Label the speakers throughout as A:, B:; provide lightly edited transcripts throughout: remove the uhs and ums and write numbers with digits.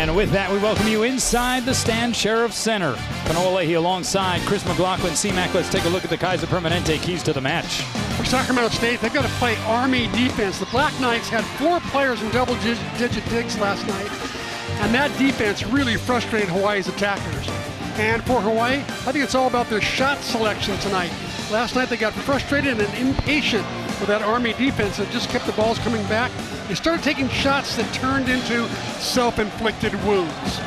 A: And with that, we welcome you inside the Stan Sheriff Center. Kanoa Leahy alongside Chris McLaughlin, C-Mac. Let's take a look at the Kaiser Permanente keys to the match.
B: For Sacramento State, they've got to play Army defense. The Black Knights had 4 players in double-digit digs last night, and that defense really frustrated Hawaii's attackers. And for Hawaii, I think it's all about their shot selection tonight. Last night they got frustrated and impatient with that Army defense that just kept the balls coming back. They started taking shots that turned into self-inflicted wounds.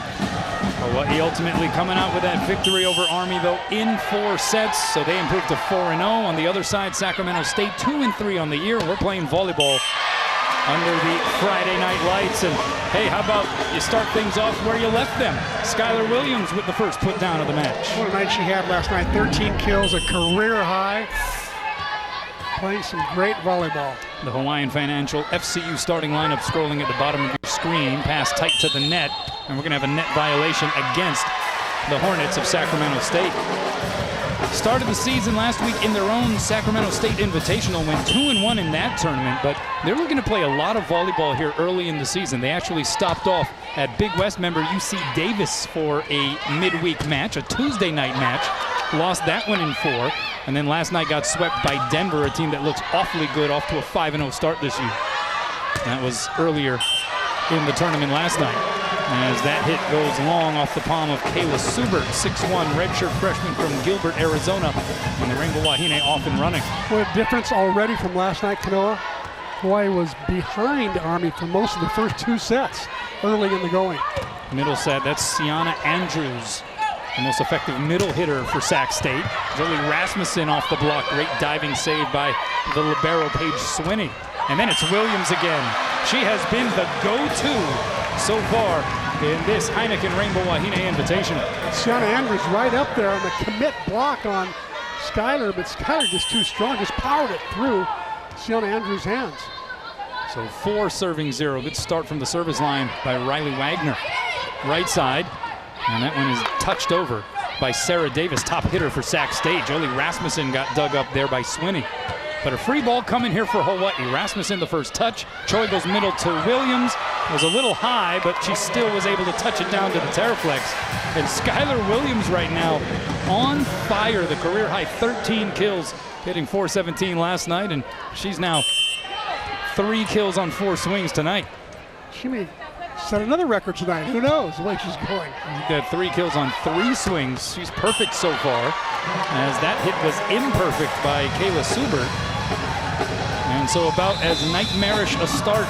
A: Hawaii ultimately coming out with that victory over Army, though, in 4 sets, so they improved to 4-0. On the other side, Sacramento State 2-3 on the year. We're playing volleyball under the Friday night lights. And hey, how about you start things off where you left them? Skylar Williams with the first put down of the match.
B: What a night she had last night. 13 kills, a career high. Playing some great volleyball.
A: The Hawaiian Financial FCU starting lineup scrolling at the bottom of your screen. Pass tight to the net. And we're going to have a net violation against the Hornets of Sacramento State. Started the season last week in their own Sacramento State Invitational, went 2-1 in that tournament, but they're looking to play a lot of volleyball here early in the season. They actually stopped off at Big West member UC Davis for a midweek match, a Tuesday night match. Lost that one in 4, and then last night got swept by Denver, a team that looks awfully good, off to a 5-0 start this year. That was earlier in the tournament last night, as that hit goes long off the palm of Kayla Subert, 6'1", redshirt freshman from Gilbert, Arizona, and the Rainbow Wahine off and running.
B: What a difference already from last night, Kanoa. Hawaii was behind Army for most of the first 2 sets early in the going.
A: Middle set, that's Sienna Andrews, the most effective middle hitter for Sac State. Jolie Rasmussen off the block, great diving save by the libero Paige Swinney. And then it's Williams again. She has been the go-to so far in this Heineken Rainbow Wahine Invitation.
B: Sienna Andrews right up there on the commit block on Skylar, but Skylar just too strong, just powered it through Sienna Andrews' hands.
A: So 4 serving 0. Good start from the service line by Riley Wagner. Right side, and that one is touched over by Sarah Davis, top hitter for Sac State. Jolie Rasmussen got dug up there by Swinney. But a free ball coming here for Hawaii. Rasmussen the first touch. Choi goes middle to Williams. Was a little high, but she still was able to touch it down to the Terraflex. And Skylar Williams right now on fire. The career high 13 kills, hitting .417 last night, and she's now 3 kills on 4 swings tonight.
B: She may set another record tonight. Who knows the way she's going.
A: Got 3 kills on 3 swings. She's perfect so far, as that hit was imperfect by Kayla Subert. And so about as nightmarish a start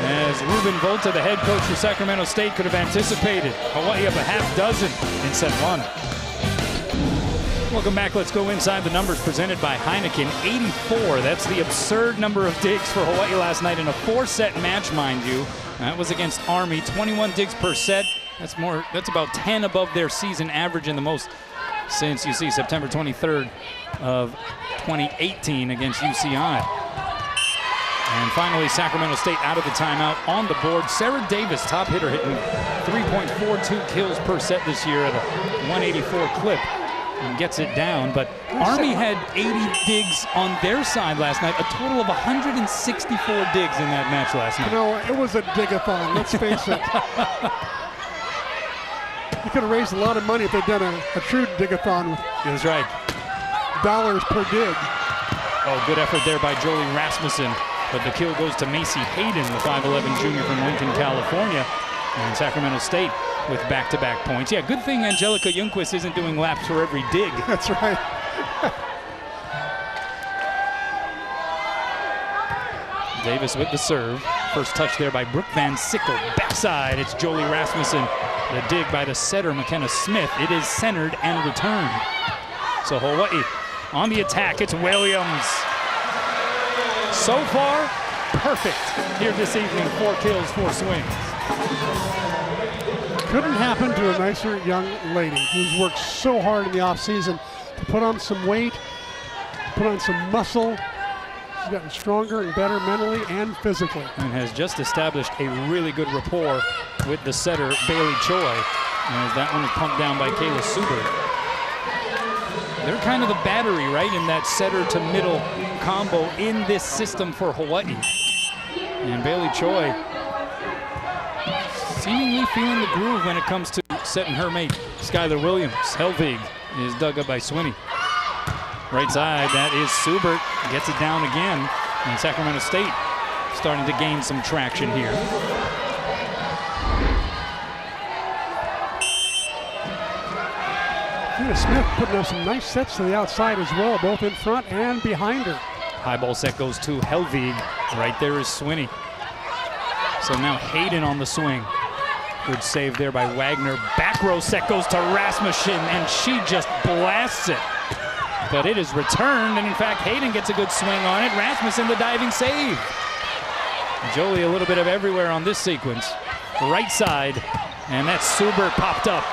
A: as Ruben Volta, the head coach for Sacramento State, could have anticipated. Hawaii up a half dozen in set 1. Welcome back. Let's go inside the numbers presented by Heineken. 84. That's the absurd number of digs for Hawaii last night in a 4-set match, mind you. That was against Army. 21 digs per set. That's about 10 above their season average, and the most since, you see, September 23rd of 2018 against UCI. And finally, Sacramento State out of the timeout on the board. Sarah Davis, top hitter, hitting 3.42 kills per set this year at a 184 clip, and gets it down. But Army had 80 digs on their side last night, a total of 164 digs in that match last night.
B: You know, it was a dig-a-thon, let's face it. You could have raised a lot of money if they'd done a true dig-a-thon with
A: That's right.
B: dollars per dig.
A: Oh, good effort there by Jolie Rasmussen. But the kill goes to Macy Hayden, the 5'11 junior from Lincoln, California. And Sacramento State with back-to-back points. Yeah, good thing Angelica Ljungqvist isn't doing laps for every dig.
B: That's right.
A: Davis with the serve. First touch there by Brooke Van Sickle. Backside, it's Jolie Rasmussen. The dig by the setter, McKenna Smith. It is centered and returned. So Hawaii on the attack. It's Williams. So far, perfect here this evening. 4 kills, 4 swings.
B: Couldn't happen to a nicer young lady who's worked so hard in the offseason to put on some weight, put on some muscle. She's gotten stronger and better mentally and physically.
A: And has just established a really good rapport with the setter, Bailey Choi, as that one is pumped down by Kayla Subert. They're kind of the battery, right, in that setter to middle combo in this system for Hawaii. And Bailey Choi seemingly feeling the groove when it comes to setting her mate, Skylar Williams. Helvig is dug up by Swinney. Right side, that is Subert. Gets it down again. And Sacramento State starting to gain some traction here.
B: Smith putting up some nice sets to the outside as well, both in front and behind her.
A: High ball set goes to Helvig. Right there is Swinney. So now Hayden on the swing. Good save there by Wagner. Back row set goes to Rasmussen, and she just blasts it. But it is returned, and in fact, Hayden gets a good swing on it. Rasmussen, the diving save. Jolie a little bit of everywhere on this sequence. Right side, and that Subert popped up.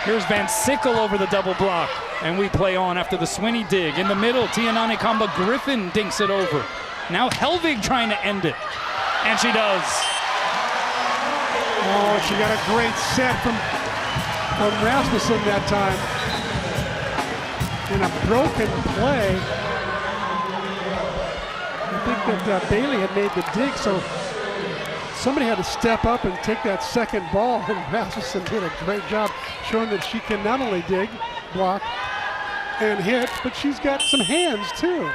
A: Here's Van Sickle over the double block, and we play on after the Swinney dig. In the middle, Tianani Kamba Griffin dinks it over. Now Helvig trying to end it, and she does.
B: Oh, she got a great set from Rasmussen that time. In a broken play. I think that Bailey had made the dig, so somebody had to step up and take that second ball, and Rasmussen did a great job showing that she can not only dig, block, and hit, but she's got some hands too.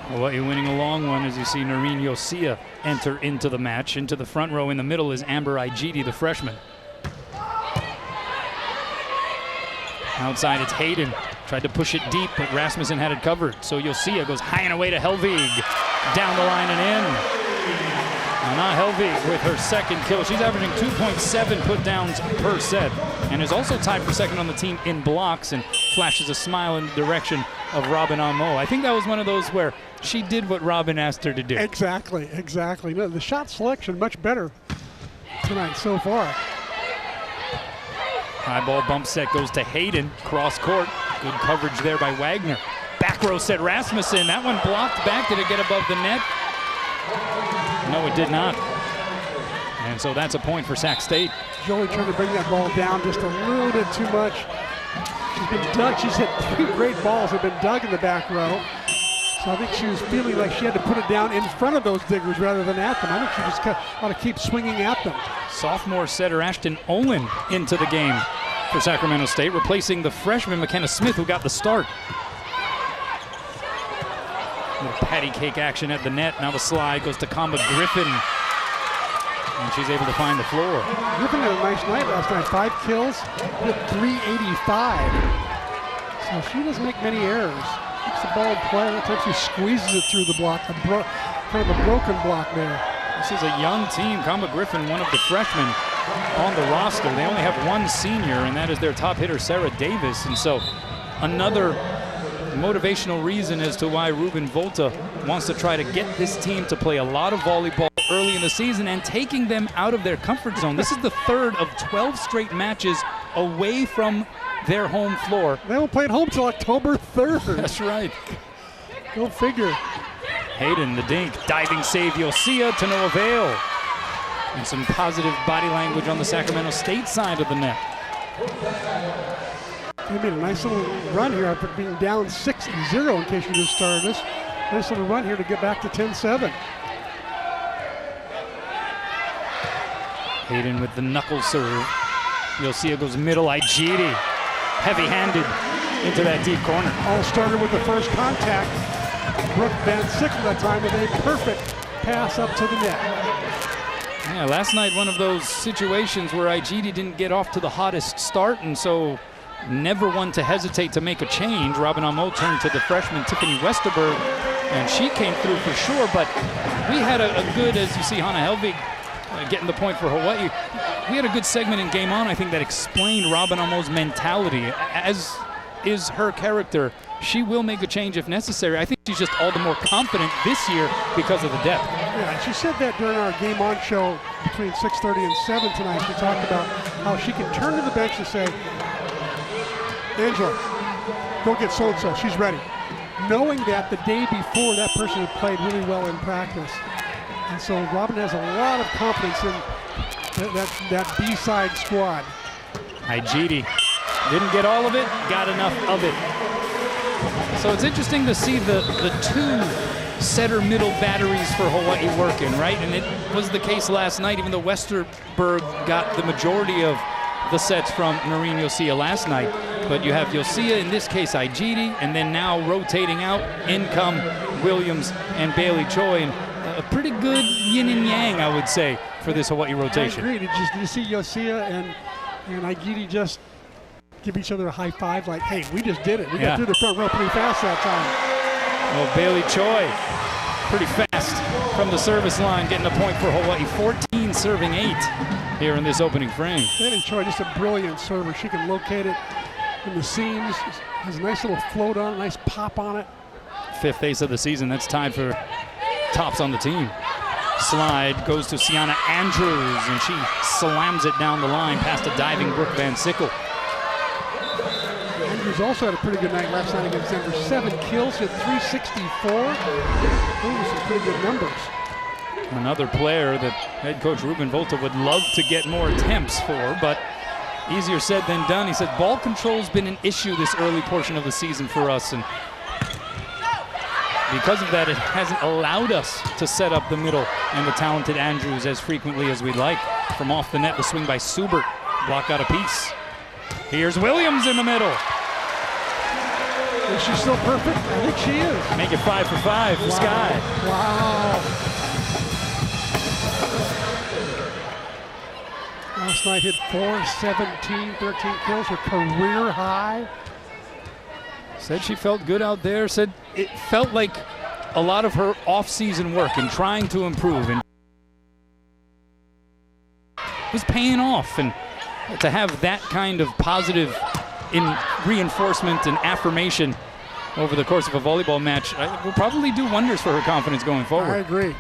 A: Hawaii winning a long one as you see Noreen Yosia enter into the match. Into the front row in the middle is Amber Igidi, the freshman. Outside it's Hayden. Tried to push it deep, but Rasmussen had it covered. So Yosia goes high and away to Helvig. Down the line and in. Anna Helvig with her second kill. She's averaging 2.7 put downs per set and is also tied for second on the team in blocks and flashes a smile in the direction of Robin Amo. I think that was one of those where she did what Robin asked her to do.
B: Exactly, exactly. No, the shot selection much better tonight so far.
A: High ball bump set goes to Hayden, cross court. Good coverage there by Wagner. Back row set Rasmussen. That one blocked back. Did it get above the net? No, it did not. And so that's a point for Sac State.
B: Jolie trying to bring that ball down just a little bit too much. She's been dug. She's hit 3 great balls have been dug in the back row. So I think she was feeling like she had to put it down in front of those diggers rather than at them. I think she just ought to keep swinging at them.
A: Sophomore setter Ashton Olin into the game for Sacramento State, replacing the freshman McKenna Smith, who got the start. Little patty cake action at the net. Now the slide goes to Kamba Griffin, and she's able to find the floor.
B: Griffin had a nice night last night. 5 kills with 385. So she doesn't make many errors. Keeps the ball in play. Sometimes she squeezes it through the block. Kind of a broken block there.
A: This is a young team. Kamba Griffin, one of the freshmen on the roster. They only have one senior, and that is their top hitter, Sarah Davis. And so another motivational reason as to why Ruben Volta wants to try to get this team to play a lot of volleyball early in the season and taking them out of their comfort zone. This is the 3rd of 12 straight matches away from their home floor.
B: They won't play at home till October 3rd.
A: That's right.
B: Go figure.
A: Hayden, the dink, diving save, Yosia to no avail. And some positive body language on the Sacramento State side of the net.
B: They made a nice little run here after being down 6-0 in case you just started this. Nice little run here to get back to 10-7.
A: Hayden with the knuckle serve. Yosia goes middle, Igidi. Heavy-handed into that deep corner.
B: All started with the first contact. Brooke Van Sickle that time with a perfect pass up to the net.
A: Yeah, last night one of those situations where Igidi didn't get off to the hottest start, and so never one to hesitate to make a change. Robin Amo turned to the freshman Tiffany Westerberg, and she came through for sure, but we had a good, as you see Hannah Helvig getting the point for Hawaii, we had a good segment in Game On, I think, that explained Robin Amo's mentality. As is her character, she will make a change if necessary. I think she's just all the more confident this year because of the depth.
B: Yeah, she said that during our Game On show between 6:30 and 7 tonight. She talked about how she can turn to the bench and say, Angela, go get so-and-so, she's ready. Knowing that the day before that person had played really well in practice. And so Robin has a lot of confidence in that B-side squad.
A: Igidi didn't get all of it, got enough of it. So it's interesting to see the two setter middle batteries for Hawaii working, right? And it was the case last night, even though Westerberg got the majority of the sets from Noreen Yosia last night. But you have Yosia, in this case Aijiri, and then now rotating out, in come Williams and Bailey Choi. And a pretty good yin and yang, I would say, for this Hawaii rotation.
B: I agree. Did you see Yosia and Aijiri just give each other a high five like, hey, we just did it. We got through the front row pretty fast that time.
A: Well, Bailey Choi, pretty fast from the service line, getting a point for Hawaii. 14 serving 8 here in this opening frame.
B: Bailey Choi, just a brilliant server. She can locate it in the seams. Has a nice little float on it, nice pop on it.
A: 5th ace of the season. That's tied for tops on the team. Slide goes to Sienna Andrews, and she slams it down the line past a diving Brooke Van Sickle.
B: Andrews also had a pretty good night last night against Denver. 7 kills, hit 364. Those are some pretty good numbers.
A: Another player that head coach Ruben Volta would love to get more attempts for, but easier said than done. He said ball control's been an issue this early portion of the season for us, and because of that, it hasn't allowed us to set up the middle and the talented Andrews as frequently as we'd like. From off the net, the swing by Subert, blocked out a piece. Here's Williams in the middle.
B: Is she still perfect? I think she is.
A: Make it 5 for 5 for Sky.
B: Wow. Last night hit 4, 17, 13 kills, her career high.
A: Said she felt good out there. Said it felt like a lot of her off-season work and trying to improve and was paying off. And to have that kind of positive reinforcement and affirmation over the course of a volleyball match will probably do wonders for her confidence going forward.
B: I agree.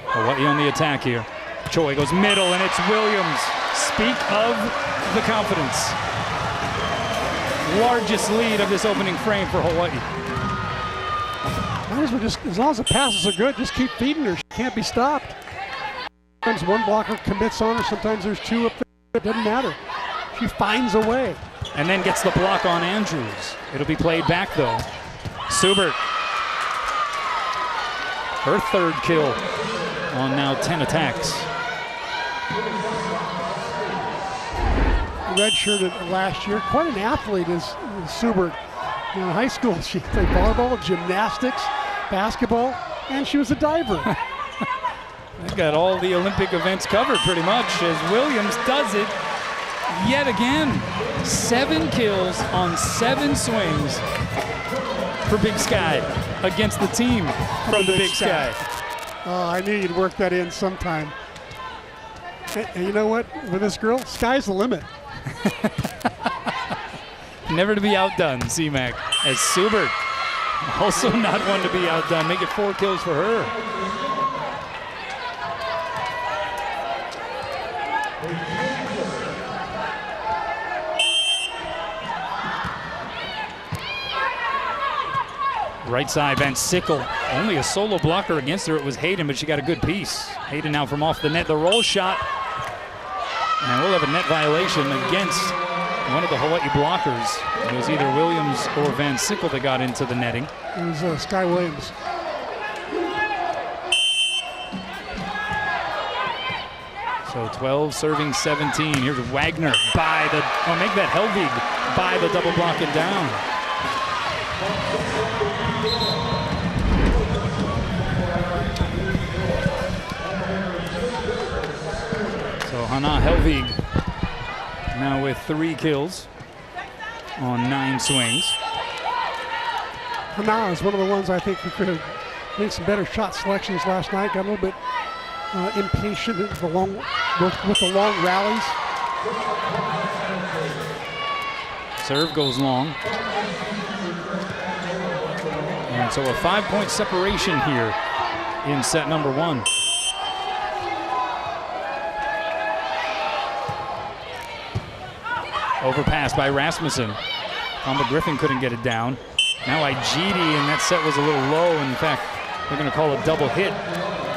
A: Hawaii on the attack here. Choi goes middle, and it's Williams. Speak of the confidence. Largest lead of this opening frame for Hawaii.
B: Might as well just, as long as the passes are good, just keep feeding her. She can't be stopped. Sometimes one blocker commits on her, sometimes there's 2 up there. It doesn't matter. She finds a way.
A: And then gets the block on Andrews. It'll be played back though. Subert. Her 3rd kill on now 10 attacks.
B: Redshirted last year. Quite an athlete is Subert. In high school, she played volleyball, gymnastics, basketball, and she was a diver.
A: They've got all the Olympic events covered pretty much as Williams does it yet again. 7 kills on 7 swings for Big Sky against the team from the Big Sky.
B: Oh, I knew you'd work that in sometime. And you know what? With this girl, sky's the limit.
A: Never to be outdone, C-Mac, as Subert also not one to be outdone. Make it 4 kills for her. Right side, Van Sickle. Only a solo blocker against her. It was Hayden, but she got a good piece. Hayden now from off the net. The roll shot. And we'll have a net violation against one of the Hawaii blockers. It was either Williams or Van Sickle that got into the netting.
B: It was Sky Williams.
A: So 12 serving 17. Here's Wagner by the, make that Helvig by the double block and down. So Hannah Helvig now with 3 kills on 9 swings.
B: Hannah is one of the ones I think we could have made some better shot selections last night. Got a little bit impatient with the long rallies.
A: Serve goes long. And so a 5-point separation here in set number 1. Overpass by Rasmussen. Amba Griffin couldn't get it down. Now Aijiri, and that set was a little low. In fact, they're going to call a double hit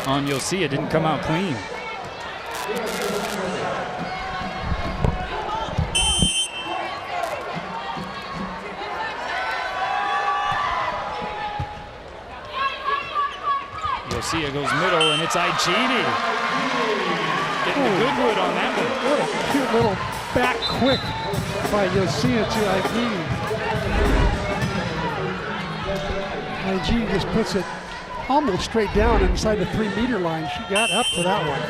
A: on Yosia. Didn't come out clean. Yosia goes middle, and it's Igidi. Getting the good wood on that one.
B: What a cute little back quick by Yosia to Igidi. Igidi just puts it almost straight down inside the 3-meter line. She got up to that one.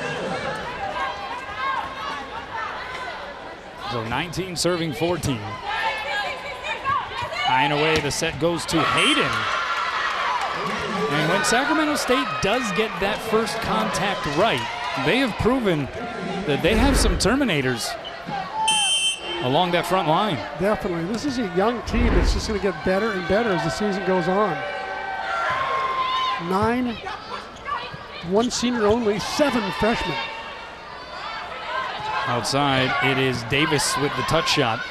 A: So 19 serving 14. High and away, the set goes to Hayden. And when Sacramento State does get that first contact right, they have proven that they have some terminators along that front line.
B: Definitely. This is a young team that's just going to get better and better as the season goes on. 9, 1 senior only, 7 freshmen.
A: Outside, it is Davis with the touch shot.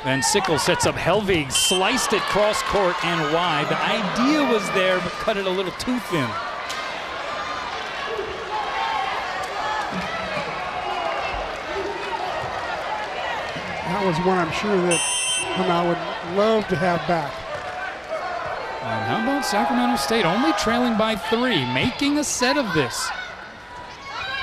A: Van Sickle sets up Helvig, sliced it cross court and wide. The idea was there, but cut it a little too thin.
B: That was one I'm sure that I would love to have back.
A: And how about Sacramento State only trailing by 3, making a set of this?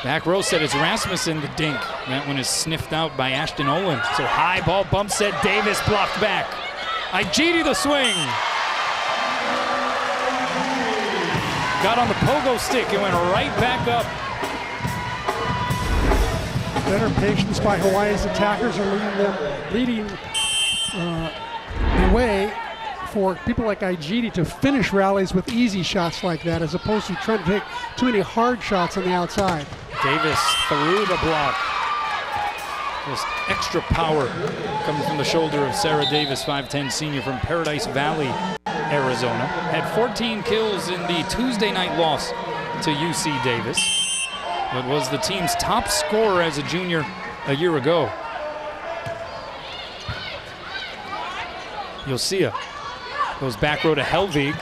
A: Back row set is Rasmussen, the dink. That one is sniffed out by Ashton Olin. So high ball bump set, Davis blocked back. Igidi the swing. Got on the pogo stick and went right back up.
B: Better patience by Hawaii's attackers are leading the way for people like Igidi to finish rallies with easy shots like that, as opposed to trying to take too many hard shots on the outside.
A: Davis through the block. Just extra power coming from the shoulder of Sarah Davis, 5'10" senior from Paradise Valley, Arizona. Had 14 kills in the Tuesday night loss to UC Davis, but was the team's top scorer as a junior a year ago. Yosia goes back row to Helvig.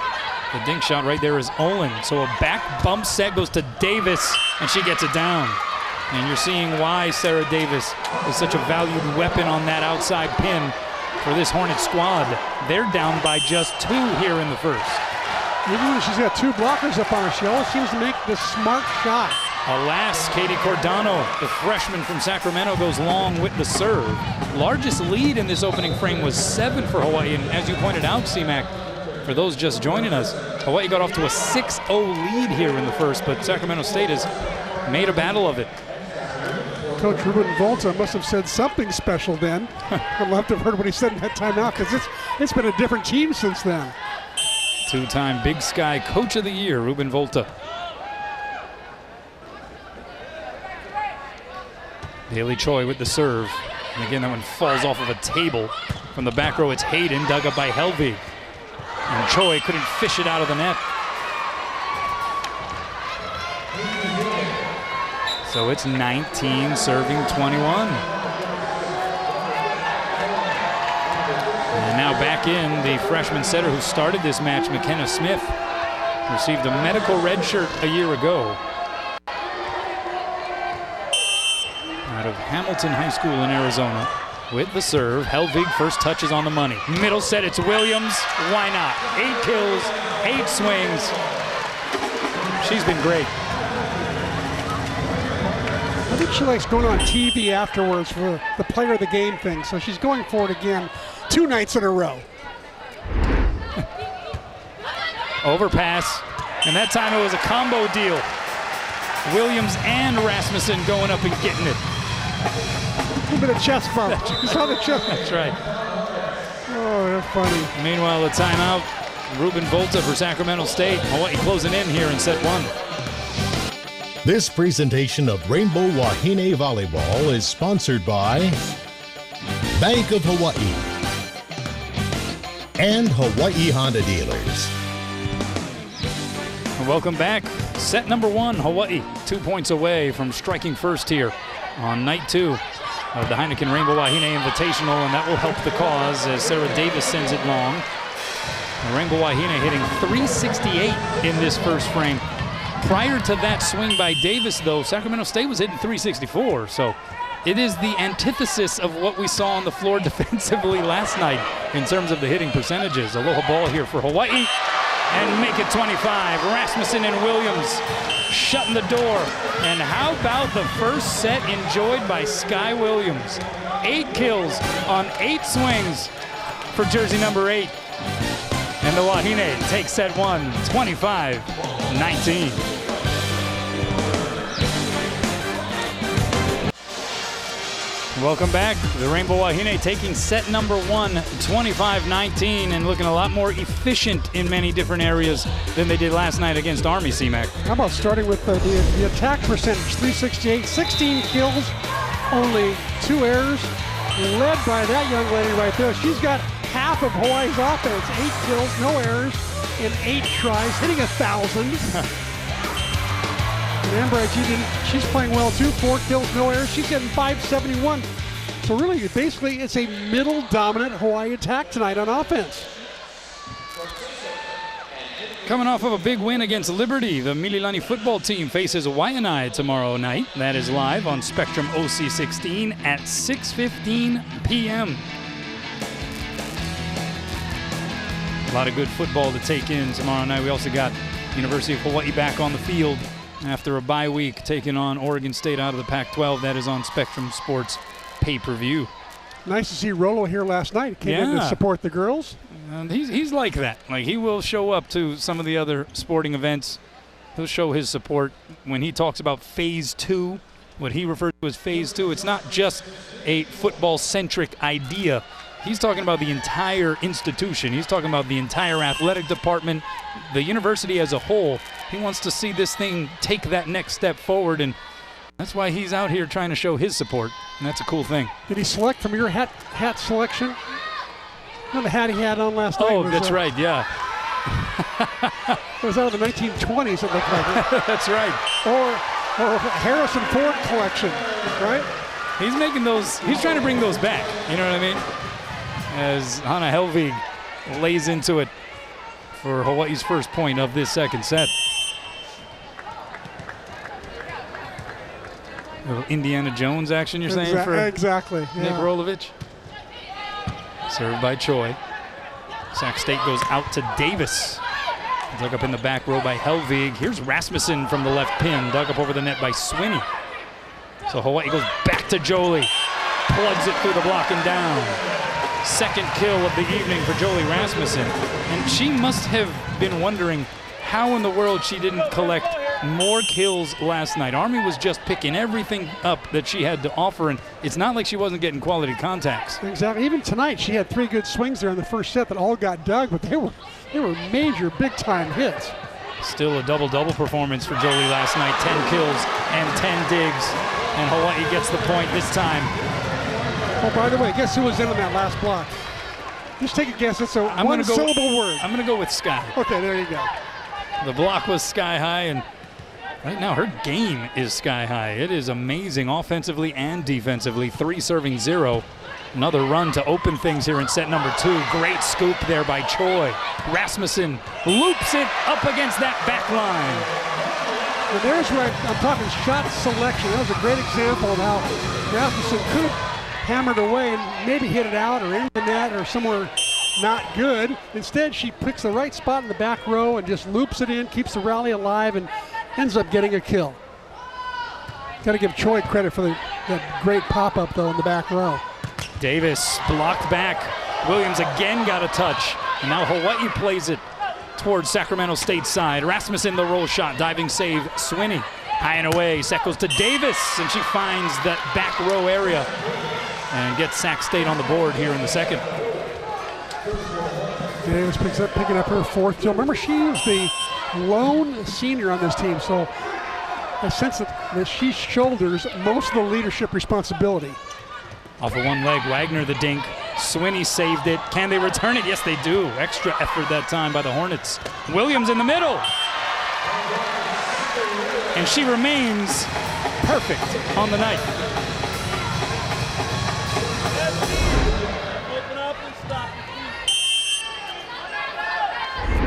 A: The dink shot right there is Olin. So a back bump set goes to Davis, and she gets it down. And you're seeing why Sarah Davis is such a valued weapon on that outside pin for this Hornet squad. They're down by just 2 here in the first.
B: Even when she's got 2 blockers up on her, she always seems to make the smart shot.
A: Alas, Katie Cordano, the freshman from Sacramento, goes long with the serve. Largest lead in this opening frame was 7 for Hawaii, and as you pointed out, C-Mac, for those just joining us, Hawaii got off to a 6-0 lead here in the first, but Sacramento State has made a battle of it.
B: Coach Ruben Volta must have said something special then. I'd love to have heard what he said in that timeout, because it's been a different team since then.
A: 2-time Big Sky Coach of the Year, Ruben Volta. Bailey Choi with the serve. And again, that one falls off of a table. From the back row, it's Hayden, dug up by Helvig. And Choi couldn't fish it out of the net. So it's 19 serving 21. And now back in, the freshman setter who started this match, McKenna Smith, received a medical red shirt a year ago. Out of Hamilton High School in Arizona. With the serve, Helvig first touch is on the money. Middle set, it's Williams. Why not? 8 kills, 8 swings. She's been great.
B: I think she likes going on TV afterwards for the player of the game thing, so she's going for it again 2 nights in a row.
A: Overpass, and that time it was a combo deal. Williams and Rasmussen going up and getting it.
B: A little bit of chest bump. You saw the chest.
A: That's right.
B: Oh, that's funny.
A: Meanwhile, the timeout, Ruben Volta for Sacramento State. Hawaii closing in here in set 1.
C: This presentation of Rainbow Wahine Volleyball is sponsored by Bank of Hawaii and Hawaii Honda Dealers.
A: Welcome back. Set number 1, Hawaii, 2 points away from striking first here on night 2 of the Heineken Rainbow Wahine Invitational, and that will help the cause as Sarah Davis sends it long. The Rainbow Wahine hitting .368 in this first frame. Prior to that swing by Davis, though, Sacramento State was hitting .364, so it is the antithesis of what we saw on the floor defensively last night in terms of the hitting percentages. Aloha ball here for Hawaii. and make it 25. Rasmussen and Williams shutting the door. And how about the first set enjoyed by Sky Williams? 8 kills on 8 swings for jersey number 8. And the Wahine take set 1, 25-19. Welcome back. The Rainbow Wahine taking set number 1, 25-19, and looking a lot more efficient in many different areas than they did last night against Army, C-Mac.
B: How about starting with the attack percentage, 368, 16 kills, only 2 errors, led by that young lady right there. She's got half of Hawaii's offense, 8 kills, no errors, in 8 tries, hitting 1,000. And Amber, she's playing well too. 4 kills, no errors. She's getting 571. So really, basically, it's a middle-dominant Hawaii attack tonight on offense.
A: Coming off of a big win against Liberty, the Mililani football team faces Wahine tomorrow night. That is live on Spectrum OC16 at 6:15 p.m. A lot of good football to take in tomorrow night. We also got University of Hawaii back on the field after a bye week, taking on Oregon State out of the Pac-12. That is on Spectrum Sports pay-per-view.
B: Nice to see Rolo here last night. He came in to support the girls.
A: And he's like that. Like, he will show up to some of the other sporting events. He'll show his support when he talks about phase 2, what he refers to as phase 2. It's not just a football-centric idea. He's talking about the entire institution. He's talking about the entire athletic department, the university as a whole. He wants to see this thing take that next step forward, and that's why he's out here trying to show his support, and that's a cool thing.
B: Did he select from your hat selection? Not the hat he had on last night.
A: Oh, that's right, yeah.
B: It was out of the 1920s, it looked like.
A: That's right.
B: Or Harrison Ford collection, right?
A: He's making those, he's trying to bring those back, you know what I mean? As Hannah Helvig lays into it for Hawaii's first point of this second set. Little Indiana Jones action, you're saying, for
B: exactly, yeah.
A: Nick Rolovich. Served by Choi. Sac State goes out to Davis. Dug up in the back row by Helvig. Here's Rasmussen from the left pin. Dug up over the net by Swinney. So Hawaii goes back to Jolie. Plugs it through the block and down. Second kill of the evening for Jolie Rasmussen. And she must have been wondering how in the world she didn't collect more kills last night. Army was just picking everything up that she had to offer, and it's not like she wasn't getting quality contacts.
B: Exactly. Even tonight, she had 3 good swings there in the first set that all got dug, but they were major, big-time hits.
A: Still a double-double performance for Jolie last night. 10 kills and 10 digs, and Hawaii gets the point this time.
B: Oh, by the way, guess who was in on that last block? Just take a guess. It's a one-syllable word.
A: I'm going to go with Sky.
B: Okay, there you go.
A: The block was sky high, and right now her game is sky high. It is amazing offensively and defensively. 3 serving 0. Another run to open things here in set number 2. Great scoop there by Choi. Rasmussen loops it up against that back line.
B: Well, there's where I'm talking shot selection. That was a great example of how Rasmussen could have hammered away and maybe hit it out or in the net or somewhere not good. Instead, she picks the right spot in the back row and just loops it in, keeps the rally alive, and ends up getting a kill. Got to give Choi credit for that great pop-up, though, in the back row.
A: Davis blocked back. Williams again got a touch. And now Hawaii plays it towards Sacramento State side. Rasmussen the roll shot, diving save, Swinney. High and away, set goes to Davis, and she finds that back row area and gets Sac State on the board here in the second.
B: Davis picking up her 4th kill. Remember, she was the lone senior on this team, so I sense that she shoulders most of the leadership responsibility.
A: Off of one leg, Wagner the dink. Swinney saved it. Can they return it? Yes, they do. Extra effort that time by the Hornets. Williams in the middle. And she remains perfect on the night.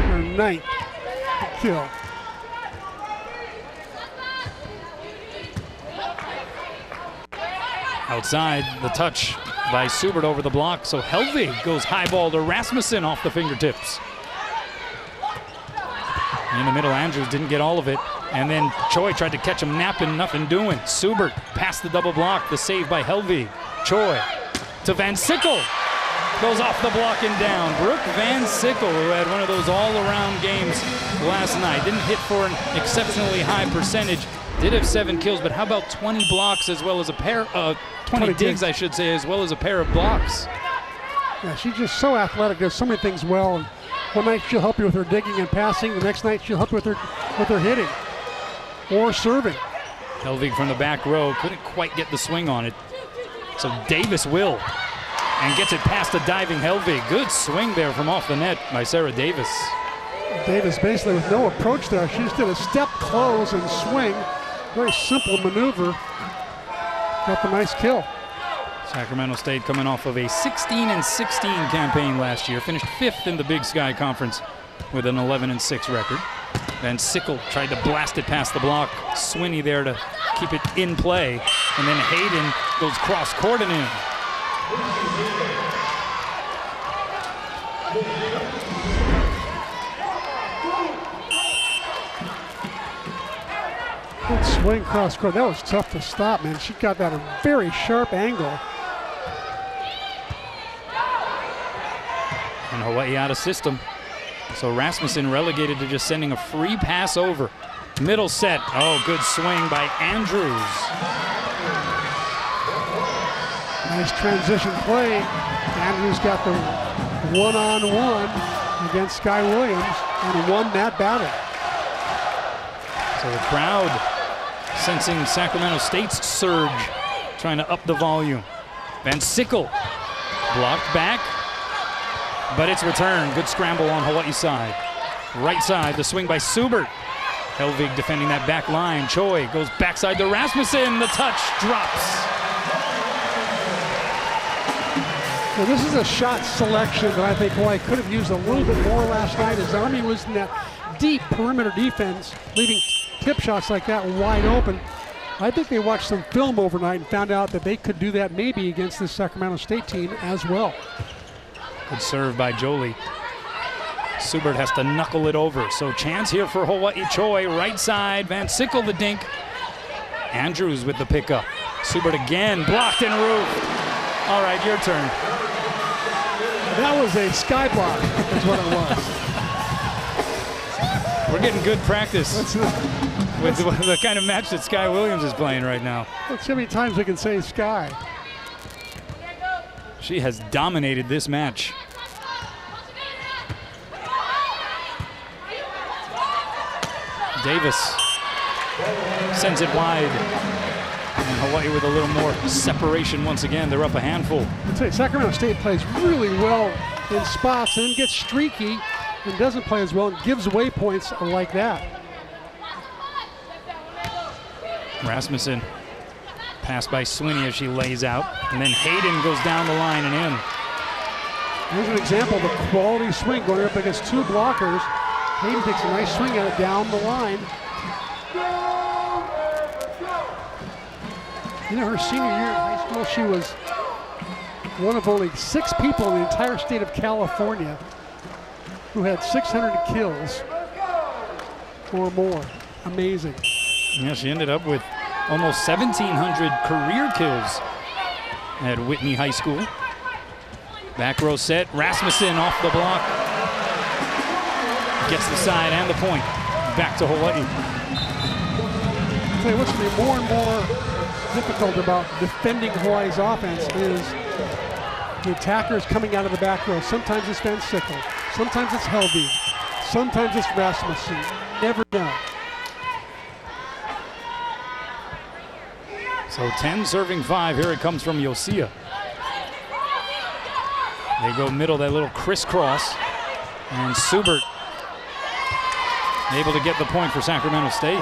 B: Her 9th kill.
A: Outside, the touch by Subert over the block. So Helvig goes high ball to Rasmussen off the fingertips. In the middle, Andrews didn't get all of it. And then Choi tried to catch him napping, nothing doing. Subert past the double block, the save by Helvig. Choi to Van Sickle. Goes off the block and down. Brooke Van Sickle, who had one of those all-around games last night. Didn't hit for an exceptionally high percentage. Did have 7 kills, but how about 20 blocks as well as a pair of 20 digs, I should say, as well as a pair of blocks.
B: Yeah, she's just so athletic, does so many things well. And one night she'll help you with her digging and passing. The next night she'll help you with her hitting or serving.
A: Helvig from the back row couldn't quite get the swing on it. So Davis will, and gets it past a diving Helvig. Good swing there from off the net by Sarah Davis.
B: Davis basically with no approach there. She just did a step close and swing. Very simple maneuver. Got the nice kill.
A: Sacramento State coming off of a 16-16 campaign last year. Finished 5th in the Big Sky Conference with an 11-6 record. Van Sickle tried to blast it past the block. Swinney there to keep it in play. And then Hayden goes cross court and in.
B: Good swing cross court. That was tough to stop, man. She got that at a very sharp angle.
A: And Hawaii out of system. So Rasmussen relegated to just sending a free pass over. Middle set. Oh, good swing by Andrews.
B: Nice transition play. Andrews got the one-on-one against Sky Williams and won that battle.
A: So the crowd sensing Sacramento State's surge, trying to up the volume. Van Sickle blocked back, but it's returned. Good scramble on Hawaii's side. Right side, the swing by Subert. Helvig defending that back line. Choi goes backside to Rasmussen. The touch drops.
B: Well, this is a shot selection that I think Hawaii could have used a little bit more last night, as Army was in that deep perimeter defense, leaving tip shots like that wide open. I think they watched some film overnight and found out that they could do that maybe against this Sacramento State team as well.
A: Good serve by Jolie. Subert has to knuckle it over. So chance here for Hawaii. Choi, right side. Van Sickle the dink. Andrews with the pickup. Subert again, blocked and roofed. All right, your turn.
B: That was a sky block, is what it was.
A: We're getting good practice with the kind of match that Sky Williams is playing right now.
B: Let's see how many times we can say sky.
A: She has dominated this match. Davis sends it wide. And Hawaii with a little more separation once again. They're up a handful.
B: I'd say Sacramento State plays really well in spots and then gets streaky and doesn't play as well and gives away points like that.
A: Rasmussen passed by Swinney as she lays out. And then Hayden goes down the line and in.
B: Here's an example of a quality swing going up against 2 blockers. Hayden takes a nice swing at it down the line. You know, her senior year in high school, she was one of only 6 people in the entire state of California who had 600 kills or more. Amazing.
A: Yeah, she ended up with almost 1,700 career kills at Whitney High School. Back row set, Rasmussen off the block. Gets the side and the point. Back to Hawaii.
B: I'll tell you what's going to be more and more difficult about defending Hawaii's offense is the attackers coming out of the back row. Sometimes it's Van Sickle, sometimes it's Helvig, sometimes it's Rasmussen. Never know.
A: So 10 serving 5. Here it comes from Yosia. They go middle, that little crisscross. And Subert able to get the point for Sacramento State.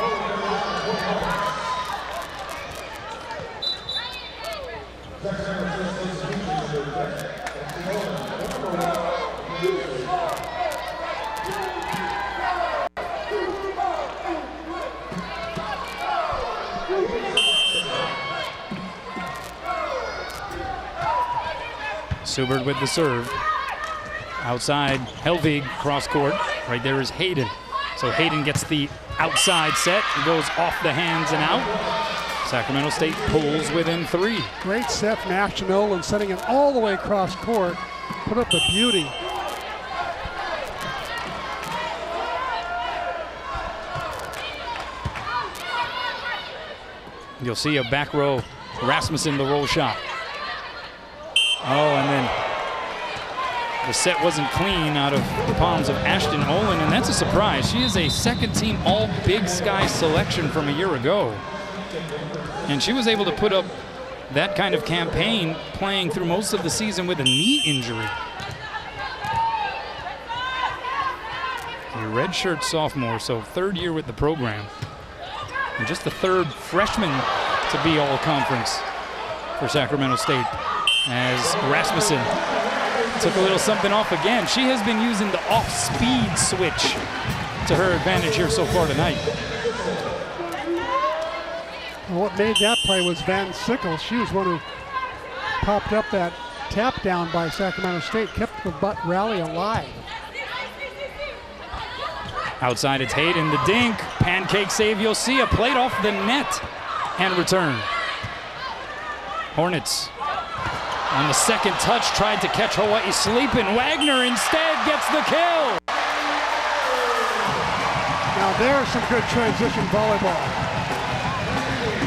A: Subert with the serve. Outside, Helvig, cross court. Right there is Hayden. So Hayden gets the outside set, goes off the hands and out. Sacramento State pulls within 3.
B: Great set from Ashton Olin, setting it all the way across court. Put up a beauty.
A: You'll see a back row Rasmussen, the roll shot. Oh, and then the set wasn't clean out of the palms of Ashton Olin, and that's a surprise. She is a second-team All-Big Sky selection from a year ago. And she was able to put up that kind of campaign playing through most of the season with a knee injury. A redshirt sophomore, so 3rd year with the program. And just the 3rd freshman to be all-conference for Sacramento State, as Rasmussen took a little something off again. She has been using the off-speed switch to her advantage here so far tonight.
B: Well, what made that play was Van Sickle. She was one who popped up that tap down by Sacramento State, kept the butt rally alive.
A: Outside it's Hayden, the dink, pancake save. You'll see a plate off the net and return. Hornets on the second touch tried to catch Hawaii sleeping. Wagner instead gets the kill.
B: Now there's some good transition volleyball.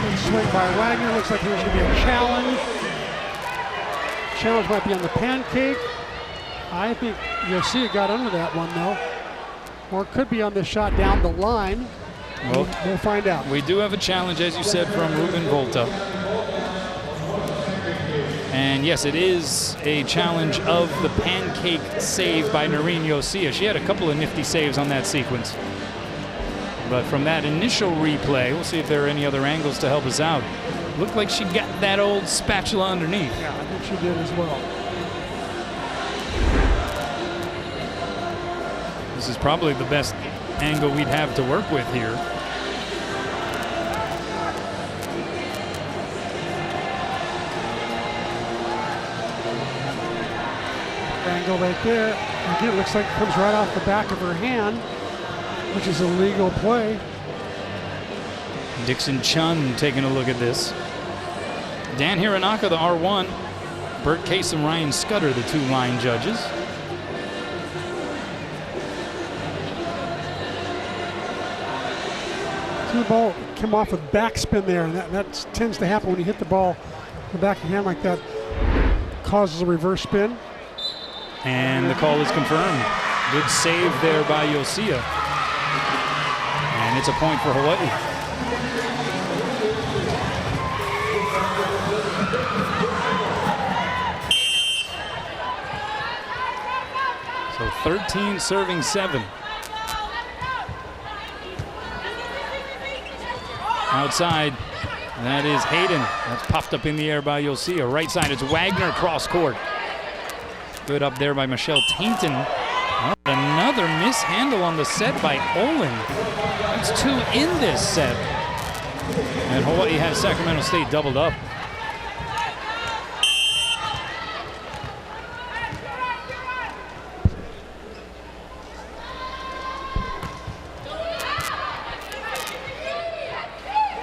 B: Good swing by Wagner. Looks like there's going to be a challenge. Challenge might be on the pancake. I think Yosia got under that one though. Or it could be on the shot down the line.
A: Well,
B: we'll find out.
A: We do have a challenge, as you said, from Ruben Volta. And yes, it is a challenge of the pancake save by Noreen Yosia. She had a couple of nifty saves on that sequence. But from that initial replay, we'll see if there are any other angles to help us out. Looked like she got that old spatula underneath.
B: Yeah, I think she did as well.
A: This is probably the best angle we'd have to work with here.
B: Angle right there. Again, it looks like it comes right off the back of her hand, which is a legal play.
A: Dixon Chun taking a look at this. Dan Hironaka, the R1. Bert Case and Ryan Scudder, the 2 line judges.
B: The ball came off with backspin there, and that tends to happen when you hit the ball the back of your hand like that. Causes a reverse spin.
A: And the call is confirmed. Good save there by Yosia. And it's a point for Hawaii. So 13 serving 7. Outside, that is Hayden. That's popped up in the air by Yosia. Right side, it's Wagner cross court. Good up there by Michelle Tainton. Oh, another mishandle on the set by Olin. That's 2 in this set. And Hawaii has Sacramento State doubled up.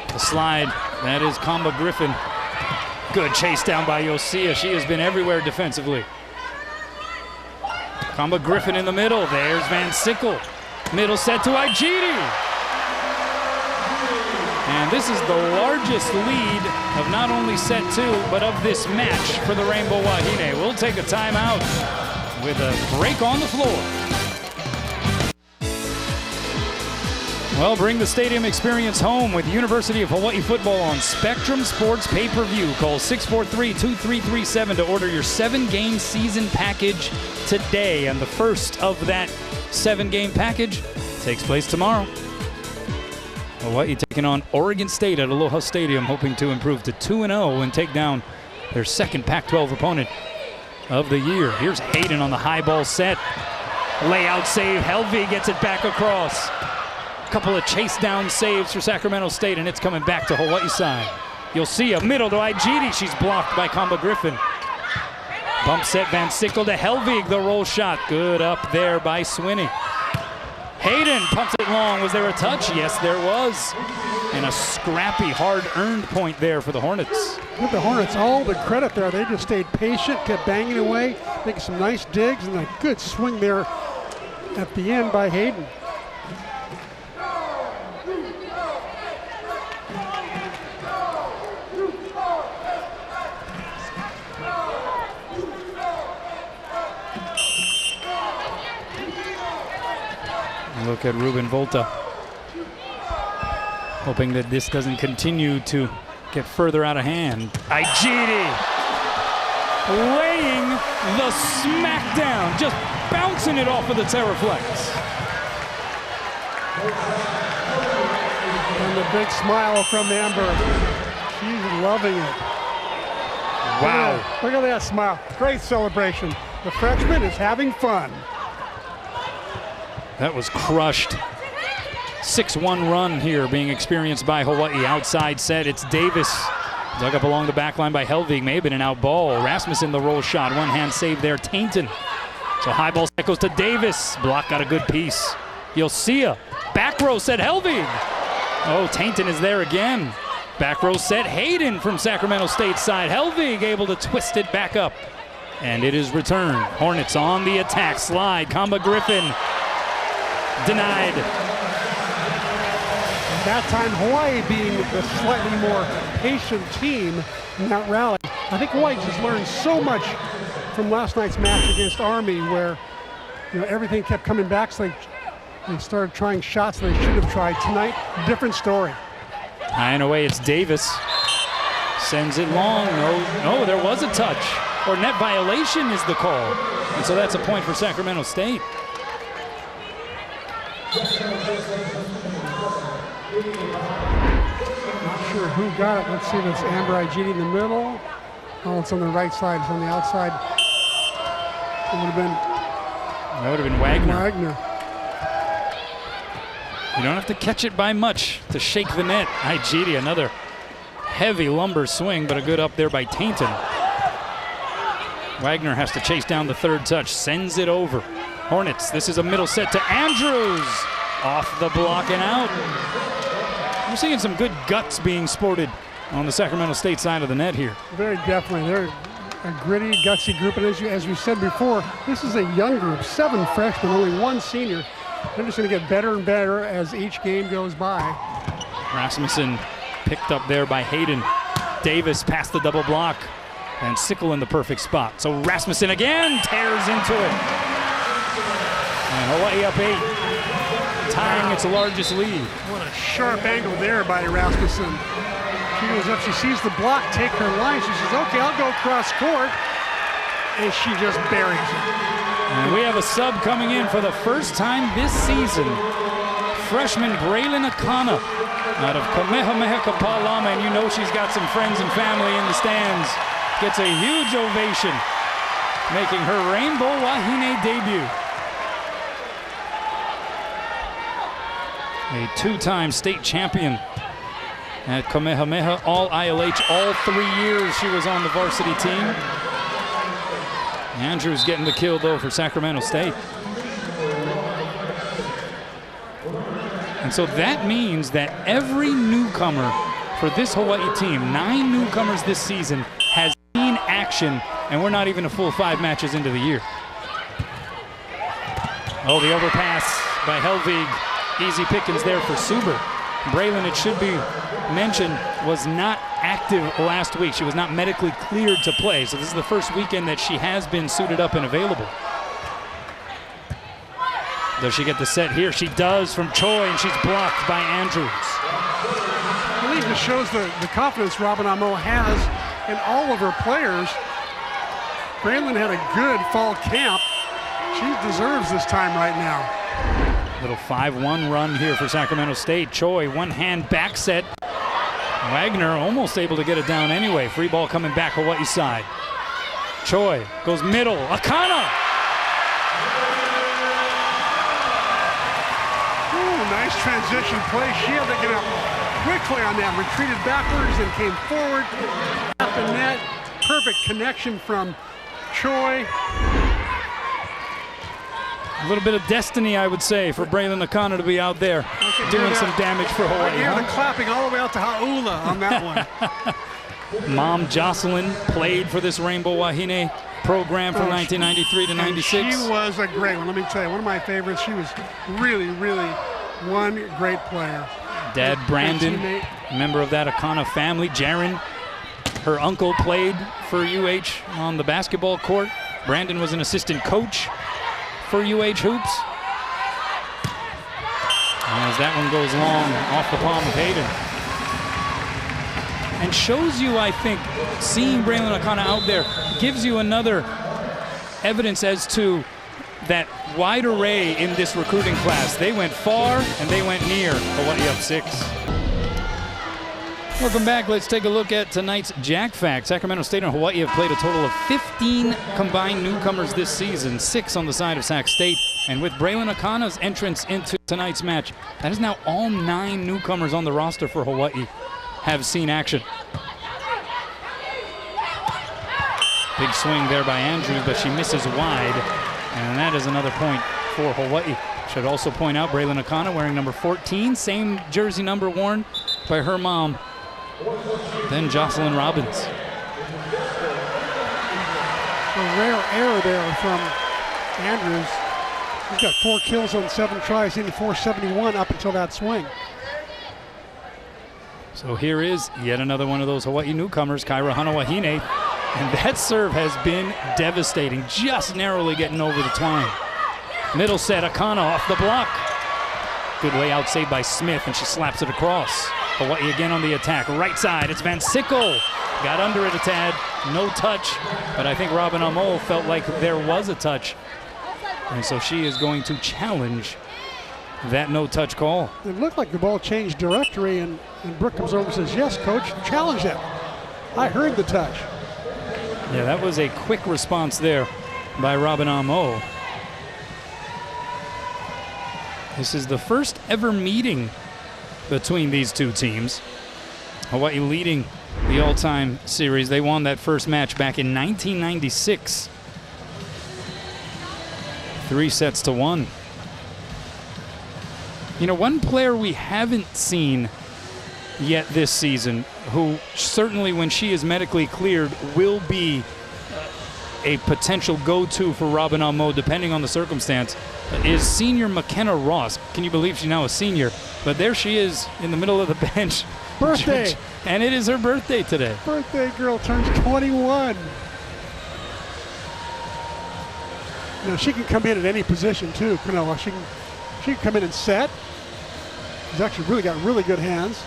A: The slide, that is Kamba Griffin. Good chase down by Yosia. She has been everywhere defensively. Kamba Griffin in the middle. There's Van Sickle. Middle set to Igidi. And this is the largest lead of not only set 2, but of this match for the Rainbow Wahine. We'll take a timeout with a break on the floor. Well, bring the stadium experience home with University of Hawaii football on Spectrum Sports pay-per-view. Call 643-2337 to order your 7-game season package today. And the first of that 7-game package takes place tomorrow. Hawaii taking on Oregon State at Aloha Stadium, hoping to improve to 2-0 and take down their second Pac-12 opponent of the year. Here's Hayden on the high ball set. Layout save. Helvig gets it back across. Couple of chase down saves for Sacramento State, and it's coming back to Hawaii side. You'll see a middle to Igidi. She's blocked by Kamba Griffin. Bump set Van Sickle to Helvig, the roll shot. Good up there by Swinney. Hayden pumps it long. Was there a touch? Yes, there was. And a scrappy, hard-earned point there for the Hornets.
B: Give the Hornets all the credit there. They just stayed patient, kept banging away, making some nice digs, and a good swing there at the end by Hayden.
A: Look at Ruben Volta, hoping that this doesn't continue to get further out of hand. Igidi laying the smackdown, just bouncing it off of the Terraflex.
B: And the big smile from Amber. She's loving it.
A: Wow.
B: Look at that smile. Great celebration. The freshman is having fun.
A: That was crushed. 6-1 run here being experienced by Hawaii. Outside set, it's Davis. Dug up along the back line by Helvig. May have been an out ball. Rasmussen the roll shot. One hand save there. Tainton. So high ball set goes to Davis. Block got a good piece. Yosia. Back row set Helvig. Oh, Tainton is there again. Back row set Hayden from Sacramento State side. Helvig able to twist it back up. And it is returned. Hornets on the attack. Slide. Kamba Griffin. Denied.
B: That time, Hawaii being the slightly more patient team in that rally. I think Hawaii just learned so much from last night's match against Army, where everything kept coming back. So they started trying shots they should have tried. Tonight, different story.
A: High and away, it's Davis. Sends it long. No, there was a touch. Or net violation is the call. And so that's a point for Sacramento State.
B: Not sure who got it. Let's see if it's Amber Igidi in the middle. Oh, it's on the right side. It's on the outside.
A: That would have been Wagner. You don't have to catch it by much to shake the net. Igidi, another heavy lumber swing, but a good up there by Tainton. Wagner has to chase down the third touch. Sends it over. Hornets, this is a middle set to Andrews. Off the block and out. We're seeing some good guts being sported on the Sacramento State side of the net here.
B: Very definitely. They're a gritty, gutsy group. And as we said before, this is a young group. 7 freshmen, only 1 senior. They're just going to get better and better as each game goes by.
A: Rasmussen picked up there by Hayden. Davis past the double block. And Sickle in the perfect spot. So Rasmussen again tears into it. And Hawaii up 8, tying its largest lead.
B: What a sharp angle there by Rasmussen. She goes up, she sees the block take her line. She says, okay, I'll go cross court. And she just buries it.
A: And we have a sub coming in for the first time this season. Freshman Braylon Akana out of Kamehameha Kapalama. And you know she's got some friends and family in the stands. Gets a huge ovation, making her Rainbow Wahine debut. A 2-time state champion at Kamehameha, all ILH, all 3 years she was on the varsity team. Andrews getting the kill though for Sacramento State. And so that means that every newcomer for this Hawaii team, 9 newcomers this season, has seen action, and we're not even a full 5 matches into the year. Oh, the overpass by Helvig. Easy pickings there for Suber. Braylon, it should be mentioned, was not active last week. She was not medically cleared to play, so this is the first weekend that she has been suited up and available. Does she get the set here? She does from Choi, and she's blocked by Andrews.
B: I believe this shows the confidence Robin Amo has in all of her players. Braylon had a good fall camp. She deserves this time right now.
A: Little 5-1 run here for Sacramento State. Choi, one-hand back set. Wagner almost able to get it down anyway. Free ball coming back Hawaii side. Choi goes middle. Akana!
B: Ooh, nice transition play. She had to get up quickly on that. Retreated backwards and came forward. At the net. Perfect connection from Choi.
A: A little bit of destiny, I would say, for Braylon Nakano to be out there doing some damage for Hawaii.
B: I hear the clapping all the way out to Hau'ula on that one.
A: Mom Jocelyn played for this Rainbow Wahine program from 1993 to 96.
B: She was a great one. Let me tell you, one of my favorites. She was really, really one great player.
A: Dad Brandon, member of that Akana family. Jaron, her uncle, played for UH on the basketball court. Brandon was an assistant coach for UH Hoops. And as that one goes long off the palm of Hayden. And shows you, I think, seeing Braylon Akana out there gives you another evidence as to that wide array in this recruiting class. They went far and they went near. Hawaii up 6. Welcome back. Let's take a look at tonight's Jack Fact. Sacramento State and Hawaii have played a total of 15 combined newcomers this season, 6 on the side of Sac State. And with Braylon Akana's entrance into tonight's match, that is now all 9 newcomers on the roster for Hawaii have seen action. Big swing there by Andrews, but she misses wide. And that is another point for Hawaii. Should also point out Braylon Akana wearing number 14, same jersey number worn by her mom, then Jocelyn Robbins.
B: A rare error there from Andrews. He's got 4 kills on 7 tries, hitting 471 up until that swing.
A: So here is yet another one of those Hawaii newcomers, Kaira Wahine. And that serve has been devastating, just narrowly getting over the twine. Middle set, Akana off the block. Good way out, saved by Smith, and she slaps it across. Hawaii again on the attack. Right side, it's Van Sickle. Got under it a tad, no touch. But I think Robin Amo felt like there was a touch. And so she is going to challenge that no-touch call.
B: It looked like the ball changed directory, and Brooke comes over and says, yes, coach, challenge it. I heard the touch.
A: Yeah, that was a quick response there by Robin Amo. This is the first ever meeting between these two teams. Hawaii leading the all-time series. They won that first match back in 1996. 3-1. You know, one player we haven't seen yet this season, who certainly when she is medically cleared will be a potential go-to for Robin Amo depending on the circumstance, is senior McKenna Ross. Can you believe she's now a senior? But there she is in the middle of the bench.
B: Birthday.
A: And it is her birthday today.
B: Birthday girl turns 21. You know, she can come in at any position too, Kanoa. She can come in and set. She's actually really got really good hands.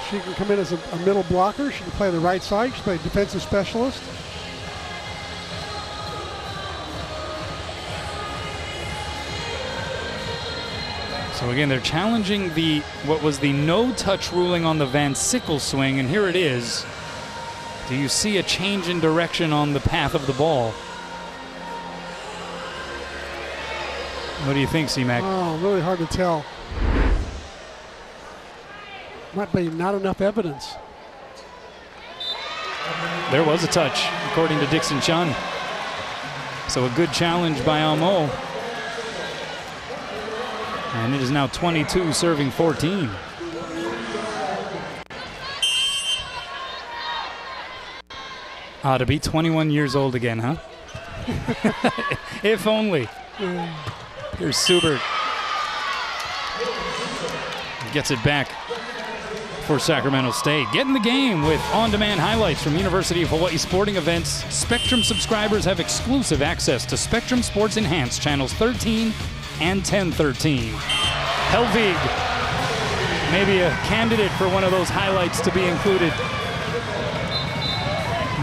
B: She can come in as a middle blocker. She can play the right side. She can play defensive specialist.
A: So again, they're challenging what was the no-touch ruling on the Van Sickle swing, and here it is. Do you see a change in direction on the path of the ball? What do you think, C-Mac?
B: Oh, really hard to tell. Might be not enough evidence.
A: There was a touch, according to Dixon Chun. So a good challenge by Amo. And it is now 22 serving 14. To be 21 years old again, huh? If only. Here's Subert. Gets it back for Sacramento State. Get in the game with on-demand highlights from University of Hawaii sporting events. Spectrum subscribers have exclusive access to Spectrum Sports Enhanced channels 13 and 1013. Helvig, maybe a candidate for one of those highlights to be included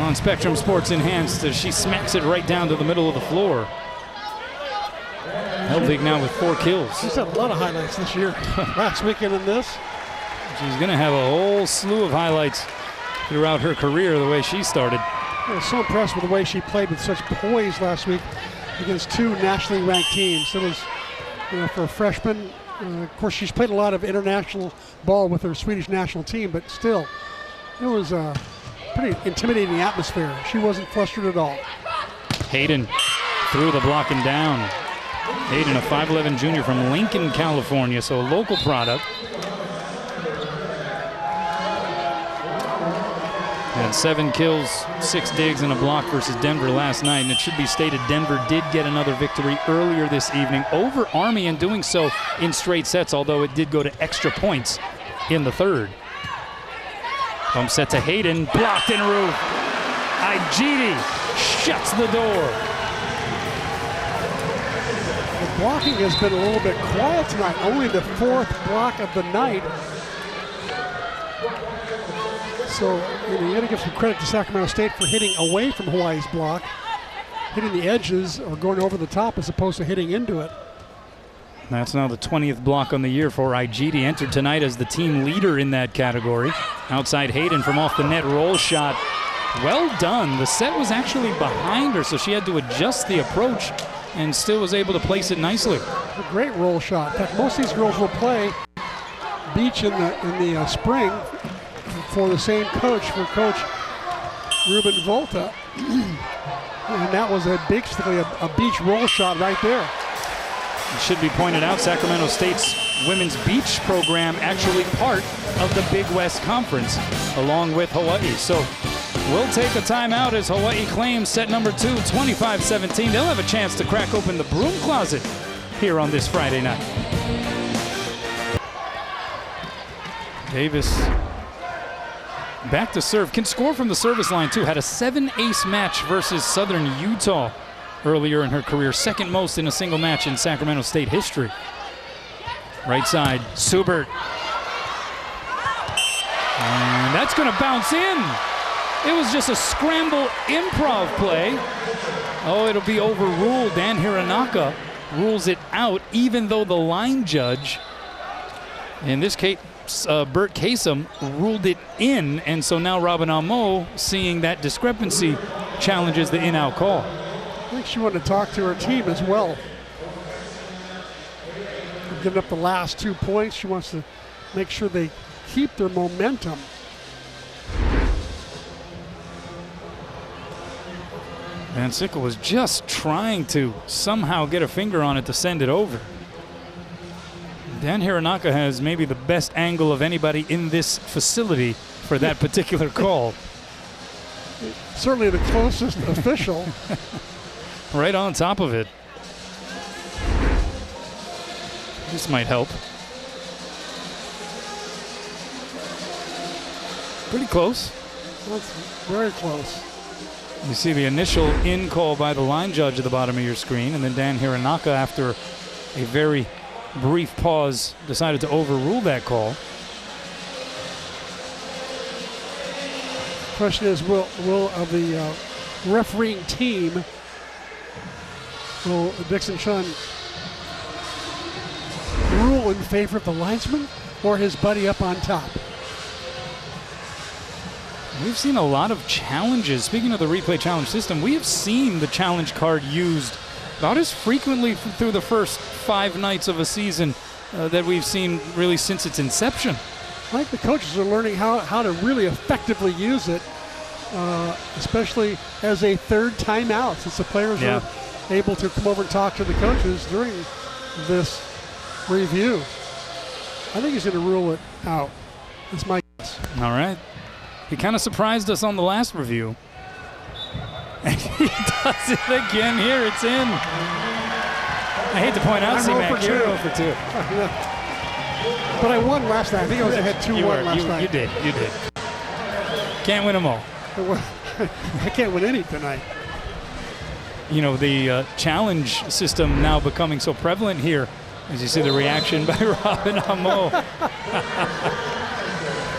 A: on Spectrum Sports Enhanced as she smacks it right down to the middle of the floor. Helvig now with 4 kills.
B: She's had a lot of highlights this year. Last weekend in this.
A: She's going to have a whole slew of highlights throughout her career the way she started.
B: I was so impressed with the way she played with such poise last week against 2 nationally ranked teams. It was, you know, for a freshman, of course, she's played a lot of international ball with her Swedish national team, but still, it was a pretty intimidating atmosphere. She wasn't flustered at all.
A: Hayden through the block and down. Hayden, a 5'11" junior from Lincoln, California, so a local product. Had 7 kills, 6 digs, and a block versus Denver last night. And it should be stated Denver did get another victory earlier this evening over Army, and doing so in straight sets, although it did go to extra points in the third. Bump set to Hayden, blocked in roof. Igidi shuts the door.
B: The blocking has been a little bit quiet tonight. Only the 4th block of the night. So you got to give some credit to Sacramento State for hitting away from Hawaii's block, hitting the edges or going over the top as opposed to hitting into it.
A: That's now the 20th block on the year for Igidi. Entered tonight as the team leader in that category. Outside Hayden from off the net, roll shot. Well done. The set was actually behind her, so she had to adjust the approach and still was able to place it nicely.
B: A great roll shot. In fact, most of these girls will play beach in the spring for the same coach, for Coach Ruben Volta. And that was basically a beach roll shot right there.
A: It should be pointed out, Sacramento State's women's beach program actually part of the Big West Conference, along with Hawaii. So we'll take a timeout as Hawaii claims set number 2, 25-17. They'll have a chance to crack open the broom closet here on this Friday night. Davis back to serve, can score from the service line too. Had a 7-ace match versus Southern Utah earlier in her career, second most in a single match in Sacramento State history. Right side, Subert. And that's going to bounce in. It was just a scramble improv play. Oh, it'll be overruled. Dan Hiranaka rules it out, even though the line judge, in this case, Bert Kasem, ruled it in, and so now Robin Amo, seeing that discrepancy, challenges the in-out call.
B: I think she wanted to talk to her team as well. Giving up the last 2 points, she wants to make sure they keep their momentum.
A: Van Sickle was just trying to somehow get a finger on it to send it over. Dan Hiranaka has maybe the best angle of anybody in this facility for that particular call.
B: Certainly the closest official.
A: Right on top of it. This might help. Pretty close.
B: That's very close.
A: You see the initial in call by the line judge at the bottom of your screen, and then Dan Hiranaka, after a very brief pause, decided to overrule that call.
B: Question is, will of the refereeing team, will Dixon Chun rule in favor of the linesman or his buddy up on top?
A: We've seen a lot of challenges. Speaking of the replay challenge system, we have seen the challenge card used about as frequently through the first 5 nights of a season that we've seen really since its inception.
B: I think the coaches are learning how to really effectively use it, especially as a third timeout, since the players are able to come over and talk to the coaches during this review. I think he's going to rule it out. That's my guess.
A: All right. He kind of surprised us on the last review. And he does it again here. It's in. I hate to point out, C-Mac, you're 0 for 2.
B: But I won last night. I think I was ahead 2-1 last night.
A: You did. Can't win them all.
B: I can't win any tonight.
A: You know, the challenge system now becoming so prevalent here, as you see the reaction by Robin Amo.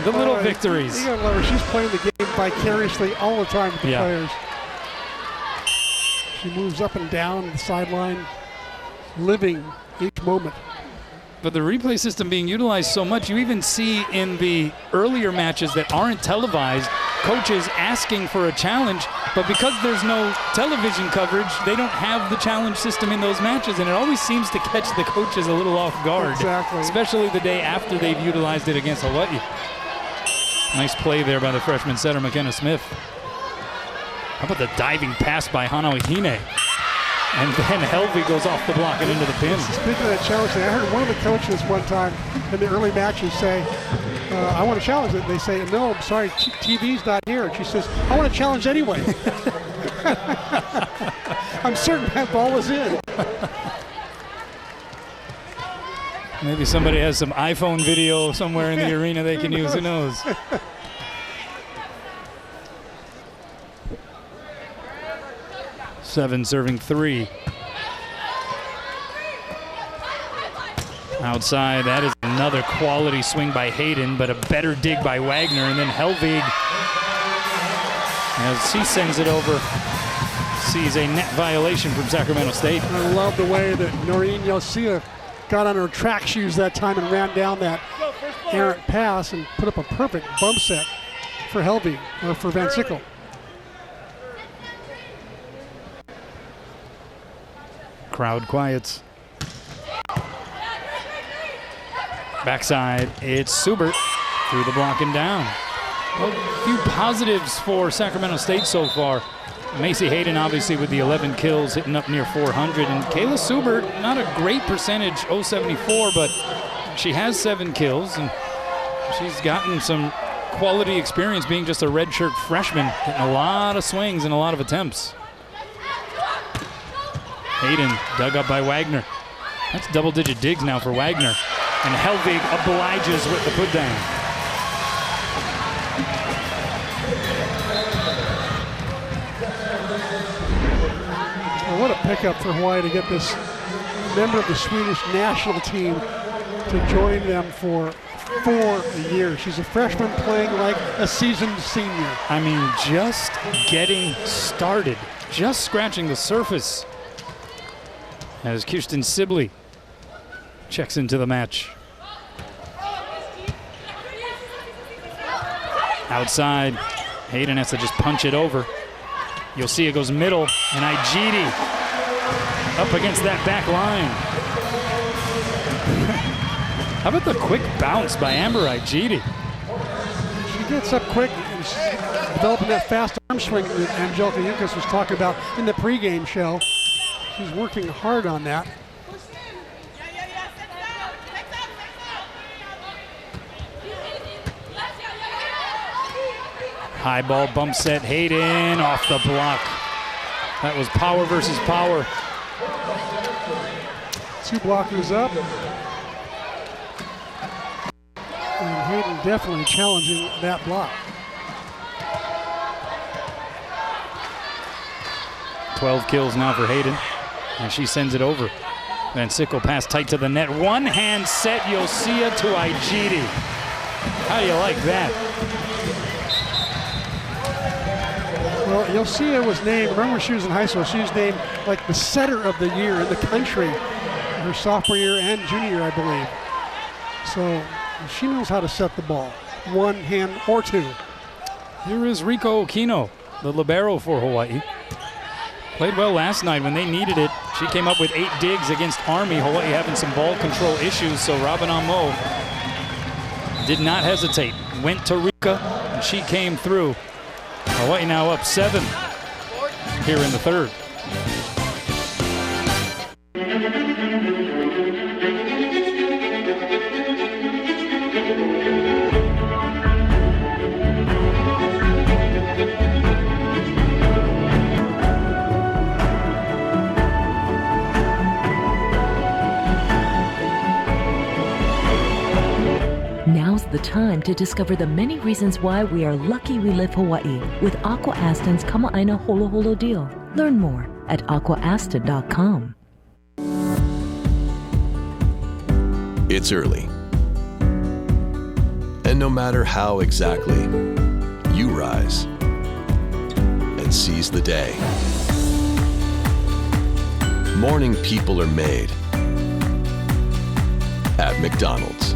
A: The little victories.
B: You gotta love her. She's playing the game vicariously all the time with the players. She moves up and down the sideline, living each moment.
A: But the replay system being utilized so much, you even see in the earlier matches that aren't televised, coaches asking for a challenge, but because there's no television coverage, they don't have the challenge system in those matches, and it always seems to catch the coaches a little off guard.
B: Exactly.
A: Especially the day after they've utilized it against Hawaii. Nice play there by the freshman setter, McKenna Smith. How about the diving pass by Wahine? And then Helvey goes off the block and into the pin.
B: Speaking of that challenge thing, I heard one of the coaches one time in the early matches say, I want to challenge it. They say, no, I'm sorry, TV's not here. And she says, I want to challenge anyway. I'm certain that ball was in.
A: Maybe somebody has some iPhone video somewhere in the arena they can use. Who knows? Seven serving 3. Outside, that is another quality swing by Hayden, but a better dig by Wagner. And then Helvig, as he sends it over, sees a net violation from Sacramento State.
B: I love the way that Noreen Yosia got on her track shoes that time and ran down that errant pass and put up a perfect bump set for Helvig, or for Van Sickle.
A: Crowd quiets. Backside, it's Subert through the block and down. Well, a few positives for Sacramento State so far. Macy Hayden obviously with the 11 kills, hitting up near 400. And Kayla Subert, not a great percentage, 0.74, but she has 7 kills. And she's gotten some quality experience being just a redshirt freshman, getting a lot of swings and a lot of attempts. Hayden dug up by Wagner. That's double-digit digs now for Wagner. And Helvig obliges with the put down.
B: Well, what a pickup for Hawaii to get this member of the Swedish national team to join them for 4 years. She's a freshman playing like a seasoned senior.
A: I mean, just getting started, just scratching the surface. As Kirsten Sibley checks into the match. Outside, Hayden has to just punch it over. You'll see it goes middle, and Ijidi up against that back line. How about the quick bounce by Amber Ijidi?
B: She gets up quick and she's developing that fast arm swing that Angelica Yukas was talking about in the pregame show. She's working hard on that.
A: High ball bump set, Hayden off the block. That was power versus power.
B: 2 blockers up. And Hayden definitely challenging that block.
A: 12 kills now for Hayden, and she sends it over. Van Sickle pass tight to the net. One hand set, Yosia to Ijidi. How do you like that?
B: Well, Yosia was named, remember when she was in high school, she was named like the setter of the year in the country her sophomore year and junior year, I believe. So she knows how to set the ball, 1 hand or 2.
A: Here is Riko Okino, the libero for Hawaii. Played well last night when they needed it. She came up with 8 digs against Army. Hawaii having some ball control issues, so Robin Amo did not hesitate. Went to Rika, and she came through. Hawaii now up 7 here in the 3rd.
D: Now's the time to discover the many reasons why we are lucky we live Hawaii with Aqua Aston's Kama'aina Holo Holo deal. Learn more at aquaaston.com.
E: It's early. And no matter how exactly, you rise and seize the day. Morning people are made at McDonald's.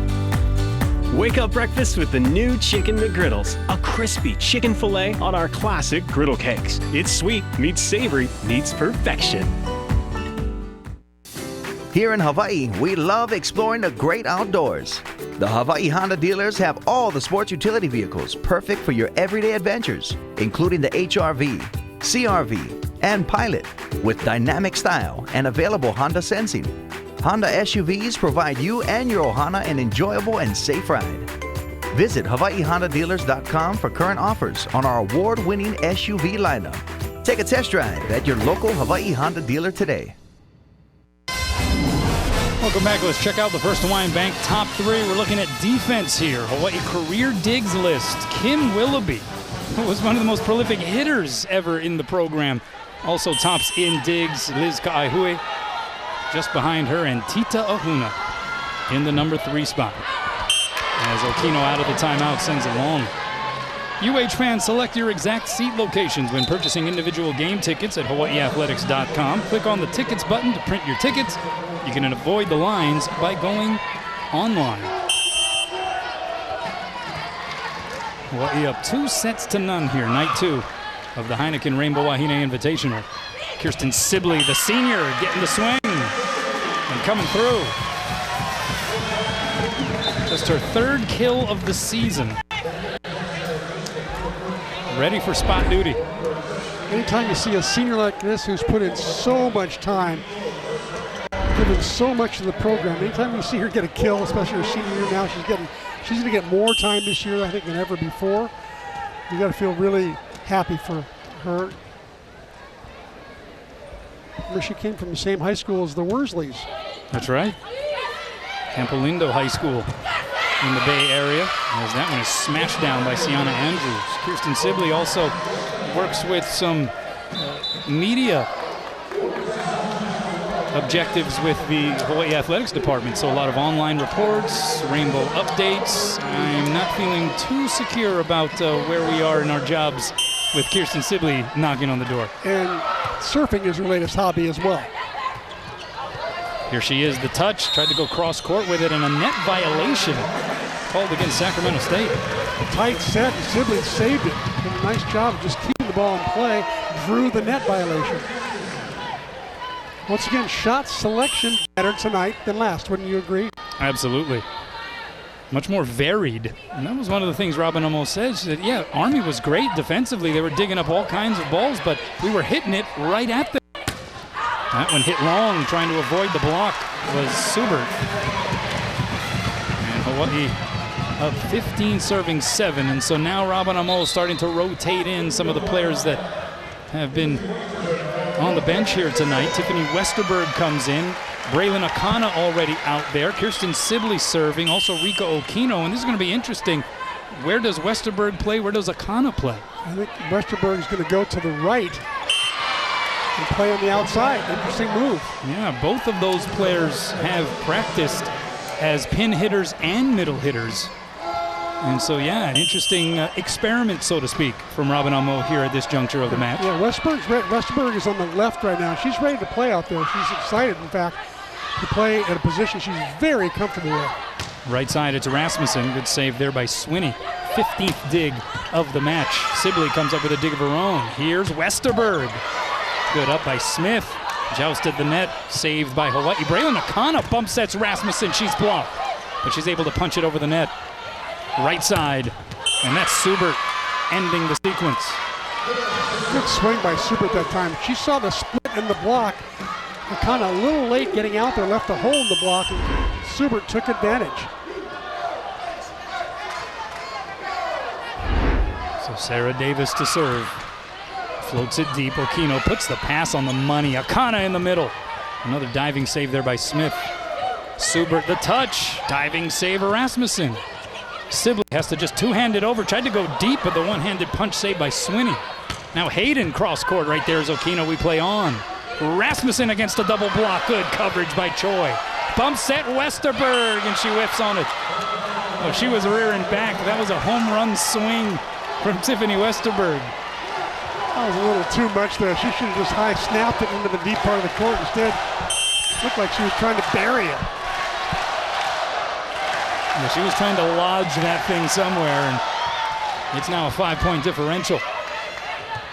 F: Wake up breakfast with the new Chicken McGriddles, a crispy chicken filet on our classic griddle cakes. It's sweet meets savory meets perfection.
G: Here in Hawaii, we love exploring the great outdoors. The Hawaii Honda dealers have all the sports utility vehicles perfect for your everyday adventures, including the HR-V, CR-V, and Pilot with dynamic style and available Honda sensing. Honda SUVs provide you and your Ohana an enjoyable and safe ride. Visit HawaiiHondaDealers.com for current offers on our award-winning SUV lineup. Take a test drive at your local Hawaii Honda dealer today.
A: Welcome back. Let's check out the First Hawaiian Bank top 3. We're looking at defense here. Hawaii career digs list. Kim Willoughby, who was one of the most prolific hitters ever in the program, also tops in digs. Liz Ka'aihui just behind her, and Tita Ahuna in the number 3 spot. As Okino out of the timeout sends it long. UH fans, select your exact seat locations when purchasing individual game tickets at hawaiiathletics.com. Click on the tickets button to print your tickets. You can avoid the lines by going online. Hawaii up 2-0 here, night 2 of the Heineken Rainbow Wahine Invitational. Kirsten Sibley, the senior, getting the swing and coming through. Just her 3rd kill of the season. Ready for spot duty.
B: Anytime you see a senior like this who's put in so much time, given so much to the program, anytime you see her get a kill, especially her senior year now, she's going to get more time this year, I think, than ever before. You got to feel really happy for her. Remember, she came from the same high school as the Worsleys.
A: That's right. Campolindo High School in the Bay Area, as that one is smashed down by Sienna Andrews. Kirsten Sibley also works with some media objectives with the Hawaii Athletics Department, so a lot of online reports, rainbow updates. I'm not feeling too secure about where we are in our jobs with Kirsten Sibley knocking on the door.
B: And surfing is her latest hobby as well.
A: Here she is, the touch, tried to go cross court with it, and a net violation called against Sacramento State.
B: Tight set, and Sibley saved it. Did a nice job of just keeping the ball in play, drew the net violation. Once again, shot selection better tonight than last, wouldn't you agree?
A: Absolutely. Much more varied. And that was one of the things Robin almost said. She said, yeah, Army was great defensively. They were digging up all kinds of balls, but we were hitting it right at them. That one hit long, trying to avoid the block, was Subert. And Hawaii up 15 serving 7. And so now Robin Amo is starting to rotate in some of the players that have been on the bench here tonight. Tiffany Westerberg comes in. Braylon Akana already out there. Kirsten Sibley serving. Also Rika Okino. And this is going to be interesting. Where does Westerberg play? Where does Akana play?
B: I think Westerberg is going to go to the right and play on the outside. Interesting move.
A: Yeah, both of those players have practiced as pin hitters and middle hitters. And so, yeah, an interesting experiment, so to speak, from Robin Amo here at this juncture of the match.
B: Yeah, Westerberg is on the left right now. She's ready to play out there. She's excited, in fact, to play at a position she's very comfortable with.
A: Right side, it's Rasmussen. Good save there by Swinney. 15th dig of the match. Sibley comes up with a dig of her own. Here's Westerberg. Good up by Smith. Jousted the net. Saved by Hawaii. Braylon Akana bump sets Rasmussen. She's blocked, but she's able to punch it over the net. Right side, and that's Subert ending the sequence.
B: Good swing by Subert that time. She saw the split in the block. Akana a little late getting out there, left a hole in the block, and Subert took advantage.
A: So Sarah Davis to serve. Floats it deep. Okino puts the pass on the money. Akana in the middle. Another diving save there by Smith. Subert the touch. Diving save of Rasmussen. Sibley has to just two-hand it over. Tried to go deep, but the one-handed punch saved by Swinney. Now Hayden cross court right there as Okino we play on. Rasmussen against a double block. Good coverage by Choi. Bump set Westerberg, and she whiffs on it. Oh, she was rearing back. That was a home run swing from Tiffany Westerberg.
B: That was a little too much there. She should have just high snapped it into the deep part of the court. Instead, looked like she was trying to bury it.
A: Yeah, she was trying to lodge that thing somewhere, and it's now a 5-point differential.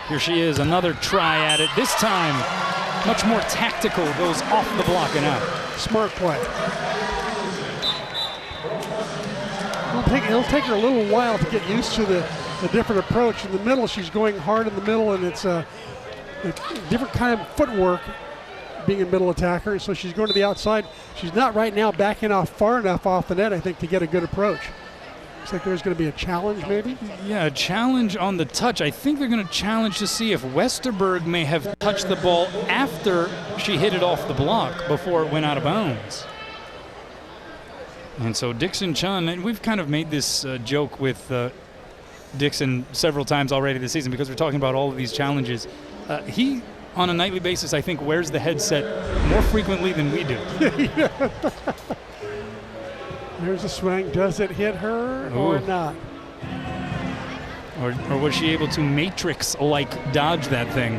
A: Here she is, another try at it. This time, much more tactical, goes off the block and out.
B: Smart play. It'll take her a little while to get used to the different approach. In the middle, she's going hard in the middle, and it's different kind of footwork being a middle attacker, and so she's going to the outside. She's not right now backing off far enough off the net, I think, to get a good approach. Looks like there's going to be a challenge, maybe?
A: Yeah, a challenge on the touch. I think they're going to challenge to see if Westerberg may have touched the ball after she hit it off the block before it went out of bounds. And so Dixon Chun, and we've kind of made this joke with Dixon several times already this season because we're talking about all of these challenges. He, on a nightly basis, I think, wears the headset more frequently than we do.
B: There's a swing. Does it hit her or not?
A: Or was she able to Matrix-like dodge that thing?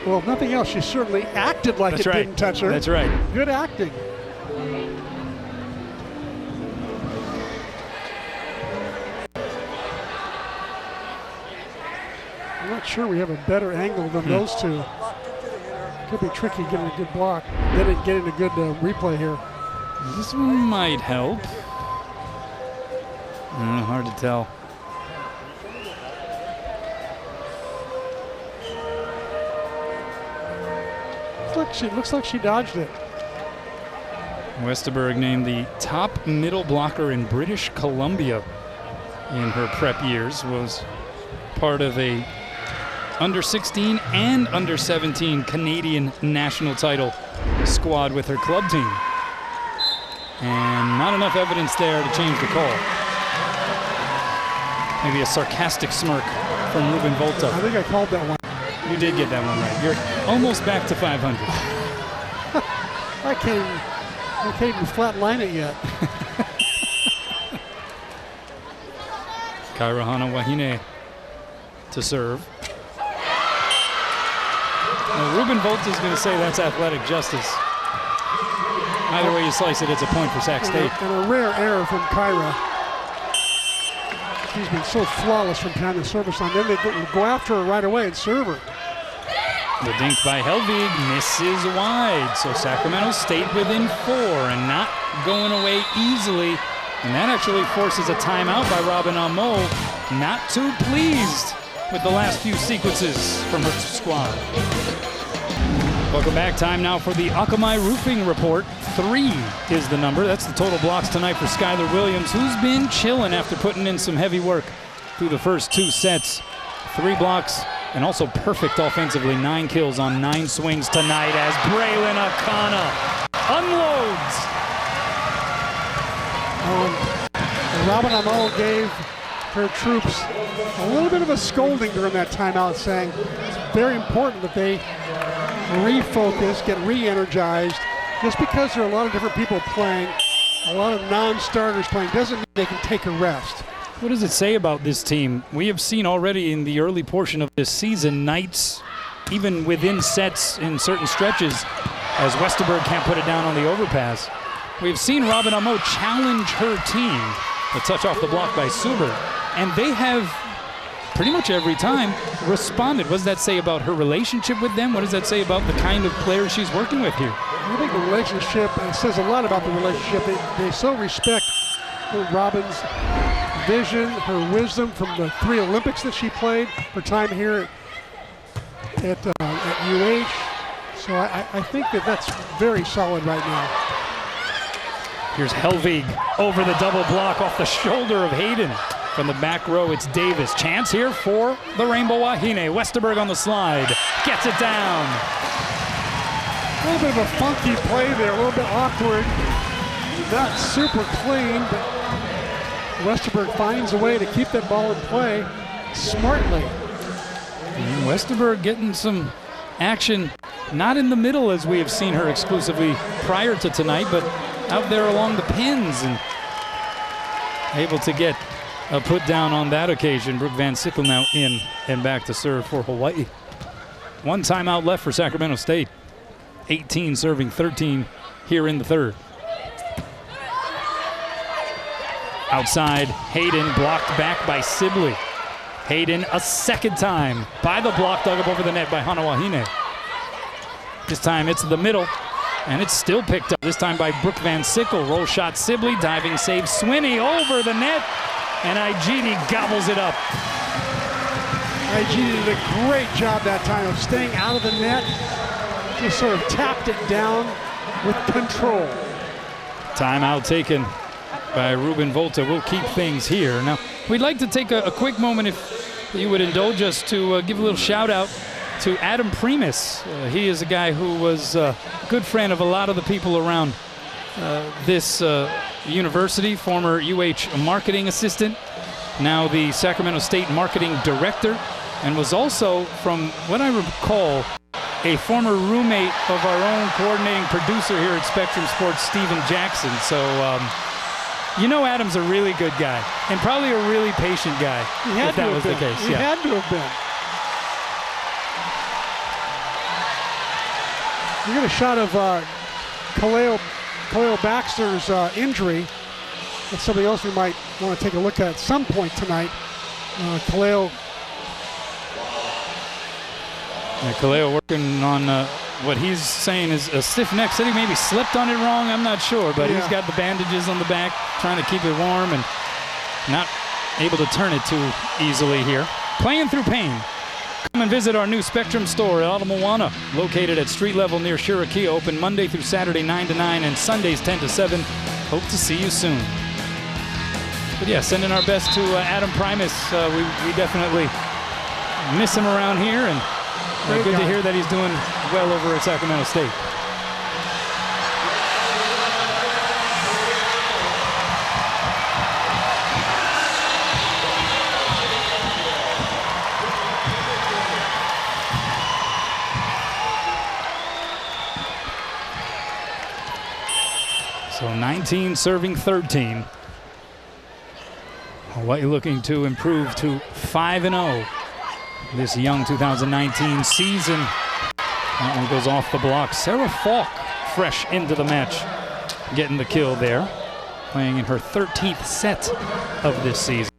B: Well, if nothing else, she certainly acted like
A: That's
B: it
A: right.
B: didn't touch her.
A: That's right.
B: Good acting. I'm not sure we have a better angle than those two. Could be tricky getting a good block, getting a good replay here.
A: This one might help. Hard to tell.
B: Looks like she dodged it.
A: Westerberg named the top middle blocker in British Columbia in her prep years, was part of a under 16 and under 17 Canadian national title squad with her club team. And not enough evidence there to change the call. Maybe a sarcastic smirk from Ruben Volta.
B: I think I called that one.
A: You did get that one right. You're almost back to 500.
B: I can't even flat line it yet.
A: Kyra Wahine to serve. Now, Ruben Volta is going to say that's athletic justice. Either way you slice it, it's a point for Sac State.
B: And a rare error from Kyra. She's been so flawless from behind the service line. Then they go after her right away and serve her.
A: The dink by Helvig misses wide, so Sacramento State within 4 and not going away easily. And that actually forces a timeout by Robin Amo. Not too pleased with the last few sequences from her squad. Welcome back. Time now for the Akamai Roofing Report. 3 is the number. That's the total blocks tonight for Skylar Williams, who's been chilling after putting in some heavy work through the first 2 sets. 3 blocks and also perfect offensively. 9 kills on 9 swings tonight as Braylon Akana unloads.
B: Robin Amo gave her troops a little bit of a scolding during that timeout, saying it's very important that they refocus, get re-energized. Just because there are a lot of different people playing, a lot of non-starters playing, doesn't mean they can take a rest.
A: What does it say about this team? We have seen already in the early portion of this season, nights, even within sets in certain stretches, as Westerberg can't put it down on the overpass. We've seen Robin Amo challenge her team. A touch off the block by Suber. And they have pretty much every time responded. What does that say about her relationship with them? What does that say about the kind of player she's working with here?
B: I think the relationship, it says a lot about the relationship. They so respect Robin's vision, her wisdom from the 3 Olympics that she played, her time here at UH. So I think that's very solid right now.
A: Here's Helvig over the double block off the shoulder of Hayden. From the back row, it's Davis. Chance here for the Rainbow Wahine. Westerberg on the slide. Gets it down.
B: A little bit of a funky play there, a little bit awkward. Not super clean, but Westerberg finds a way to keep that ball in play smartly.
A: And Westerberg getting some action, not in the middle as we have seen her exclusively prior to tonight, but out there along the pins and able to get a put down on that occasion. Brooke Van Sickle now in and back to serve for Hawaii. 1 timeout left for Sacramento State. 18 serving 13 here in the 3rd. Outside, Hayden blocked back by Sibley. Hayden a second time by the block, dug up over the net by Hana Wahine. This time it's the middle, and it's still picked up, this time by Brooke Van Sickle. Roll shot Sibley, diving save Swinney over the net. and Igidi gobbles it up.
B: Igidi did a great job that time of staying out of the net. Just sort of tapped it down with control.
A: Timeout taken by Ruben Volta. We'll keep things here. Now, we'd like to take a quick moment, if you would indulge us, to give a little shout out to Adam Primus. He is a guy who was a good friend of a lot of the people around this university, former UH marketing assistant, now the Sacramento State marketing director, and was also, from what I recall, a former roommate of our own coordinating producer here at Spectrum Sports, Steven Jackson. So, you know, Adam's a really good guy, and probably a really patient guy, if that was the case.
B: He had to have been. We get a shot of Kaleo Baxter's injury. That's something else we might want to take a look at some point tonight. Kaleo
A: working on what he's saying is a stiff neck. Said he maybe slipped on it wrong. I'm not sure, but he's got the bandages on the back, trying to keep it warm and not able to turn it too easily here. Playing through pain. Come and visit our new Spectrum store at Ala Moana, located at street level near Shiraki. Open Monday through Saturday 9 to 9 and Sundays 10 to 7. Hope to see you soon. But yeah, sending our best to Adam Primus. We definitely miss him around here, and good to hear that he's doing well over at Sacramento State. So 19 serving 13. Hawaii looking to improve to 5-0 this young 2019 season. That one goes off the block. Sarah Falk fresh into the match, getting the kill there, playing in her 13th set of this season.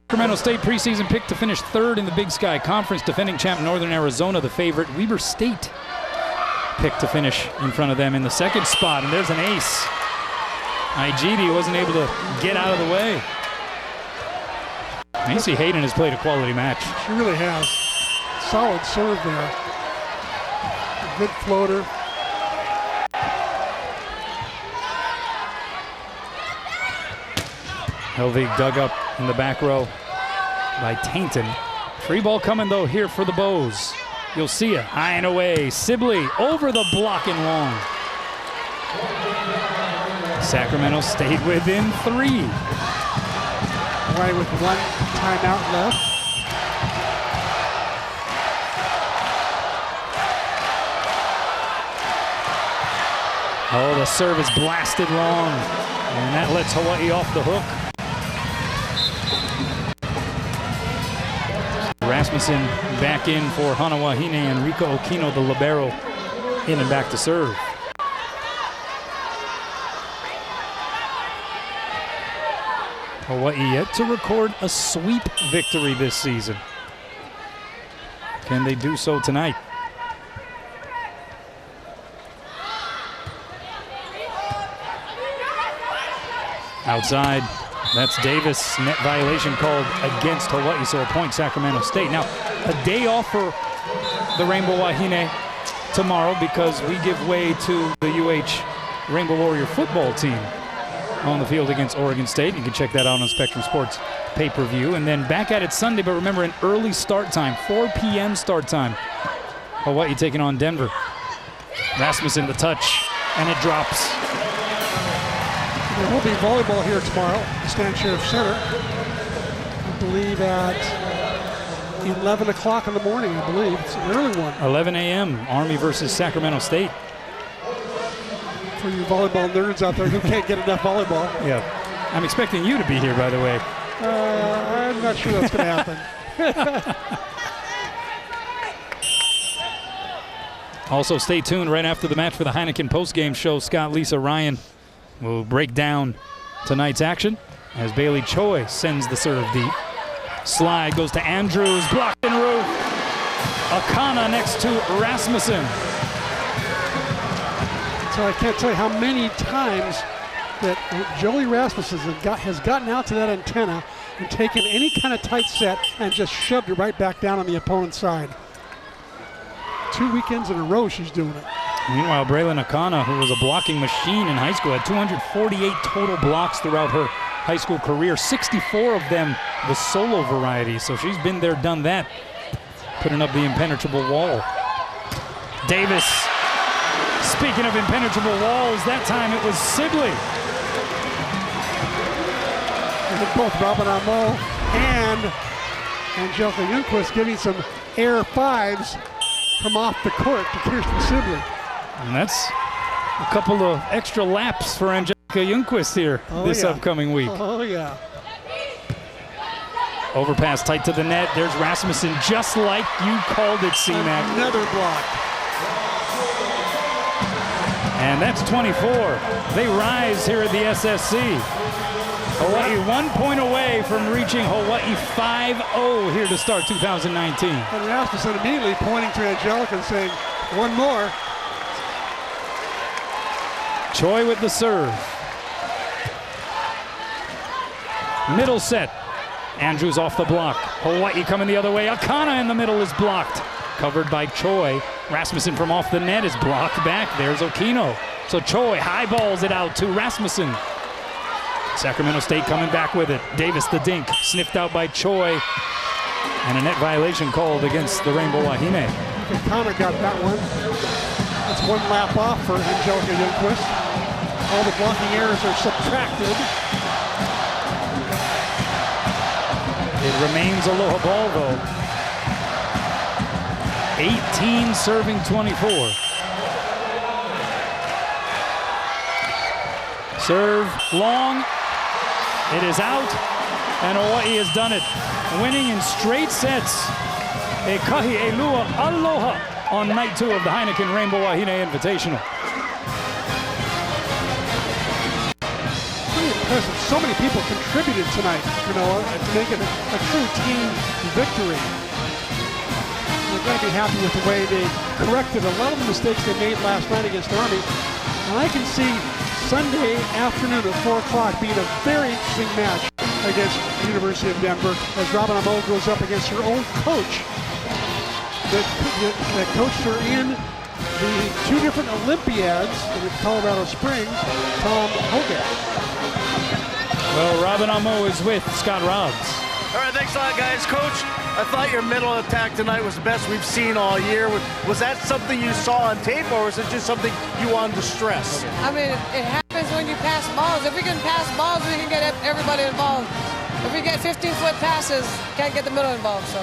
A: Sacramento State preseason pick to finish third in the Big Sky Conference. Defending champ Northern Arizona, the favorite. Weber State picked to finish in front of them in the second spot, and there's an ace. Igidi wasn't able to get out of the way. Macy Hayden has played a quality match.
B: She really has. Solid serve there. A good floater.
A: Helvig dug up in the back row by Tainton. Free ball coming though here for the Bows. You'll see it. High and away. Sibley over the block and long. Sacramento State within 3.
B: Right, with one timeout left.
A: Oh, the serve is blasted long, and that lets Hawaii off the hook. Rasmussen back in for Hana Wahine, and Rika Okino, the libero, in and back to serve. Hawaii yet to record a sweep victory this season. Can they do so tonight? Outside, that's Davis. Net violation called against Hawaii, so a point Sacramento State. Now, a day off for the Rainbow Wahine tomorrow because we give way to the UH Rainbow Warrior football team on the field against Oregon State. You can check that out on Spectrum Sports pay-per-view. And then back at it Sunday, but remember, an early start time, 4 p.m. start time. Hawaii taking on Denver. Rasmussen the touch, and it drops.
B: There will be volleyball here tomorrow, Stan Sheriff Center. I believe at 11 o'clock in the morning, I believe. It's an early one.
A: 11 a.m., Army versus Sacramento State.
B: For you volleyball nerds out there who can't get enough volleyball.
A: Yeah. I'm expecting you to be here, by the way.
B: I'm not sure that's going to happen.
A: Also, stay tuned right after the match for the Heineken postgame show. Scott Lisa Ryan will break down tonight's action as Bailey Choi sends the serve deep. Slide goes to Andrews, blocked in roof. Akana next to Rasmussen.
B: So I can't tell you how many times that Jolie Rasmussen has gotten out to that antenna and taken any kind of tight set and just shoved it right back down on the opponent's side. 2 weekends in a row she's doing it.
A: Meanwhile, Braylon Akana, who was a blocking machine in high school, had 248 total blocks throughout her high school career, 64 of them the solo variety. So she's been there, done that, putting up the impenetrable wall. Davis, speaking of impenetrable walls, that time it was Sibley.
B: And both Robin Amo and Angelica Youngquist giving some air fives from off the court to Kirsten Sibley.
A: And that's a couple of extra laps for Angelica Youngquist here this upcoming week.
B: Oh, yeah.
A: Overpass tight to the net. There's Rasmussen, just like you called it, C-Mac.
B: Another block.
A: And that's 24. They rise here at the SSC. Hawaii 1 point away from reaching Hawaii 5-0 here to start 2019.
B: And Rasmussen immediately pointing to Angelica and saying, one more.
A: Choi with the serve. Middle set. Andrews off the block. Hawaii coming the other way. Akana in the middle is blocked. Covered by Choi. Rasmussen from off the net is blocked back. There's Okino. So Choi high balls it out to Rasmussen. Sacramento State coming back with it. Davis the dink. Sniffed out by Choi. And a net violation called against the Rainbow Wahine.
B: Connor got that one. That's one lap off for Angelica Youngquist. All the blocking errors are subtracted.
A: It remains Aloha ball though. 18 serving 24. Serve long. It is out. And Hawaii has done it. Winning in straight sets. E kahi e lua aloha on night 2 of the Heineken Rainbow Wahine Invitational.
B: Impressive. So many people contributed tonight, to make it a true team victory. We're going to be happy with the way they corrected a lot of the mistakes they made last night against Army. And I can see Sunday afternoon at 4 o'clock being a very interesting match against the University of Denver as Robin Amo goes up against her own coach that coached her in the 2 different Olympiads in Colorado Springs, Tom Hogan.
A: Well, Robin Amo is with Scott Robbs.
H: All right, thanks a lot, guys. Coach, I thought your middle attack tonight was the best we've seen all year. Was that something you saw on tape, or was it just something you wanted to stress?
I: I mean, it happens when you pass balls. If we can pass balls, we can get everybody involved. If we get 15-foot passes, can't get the middle involved, so.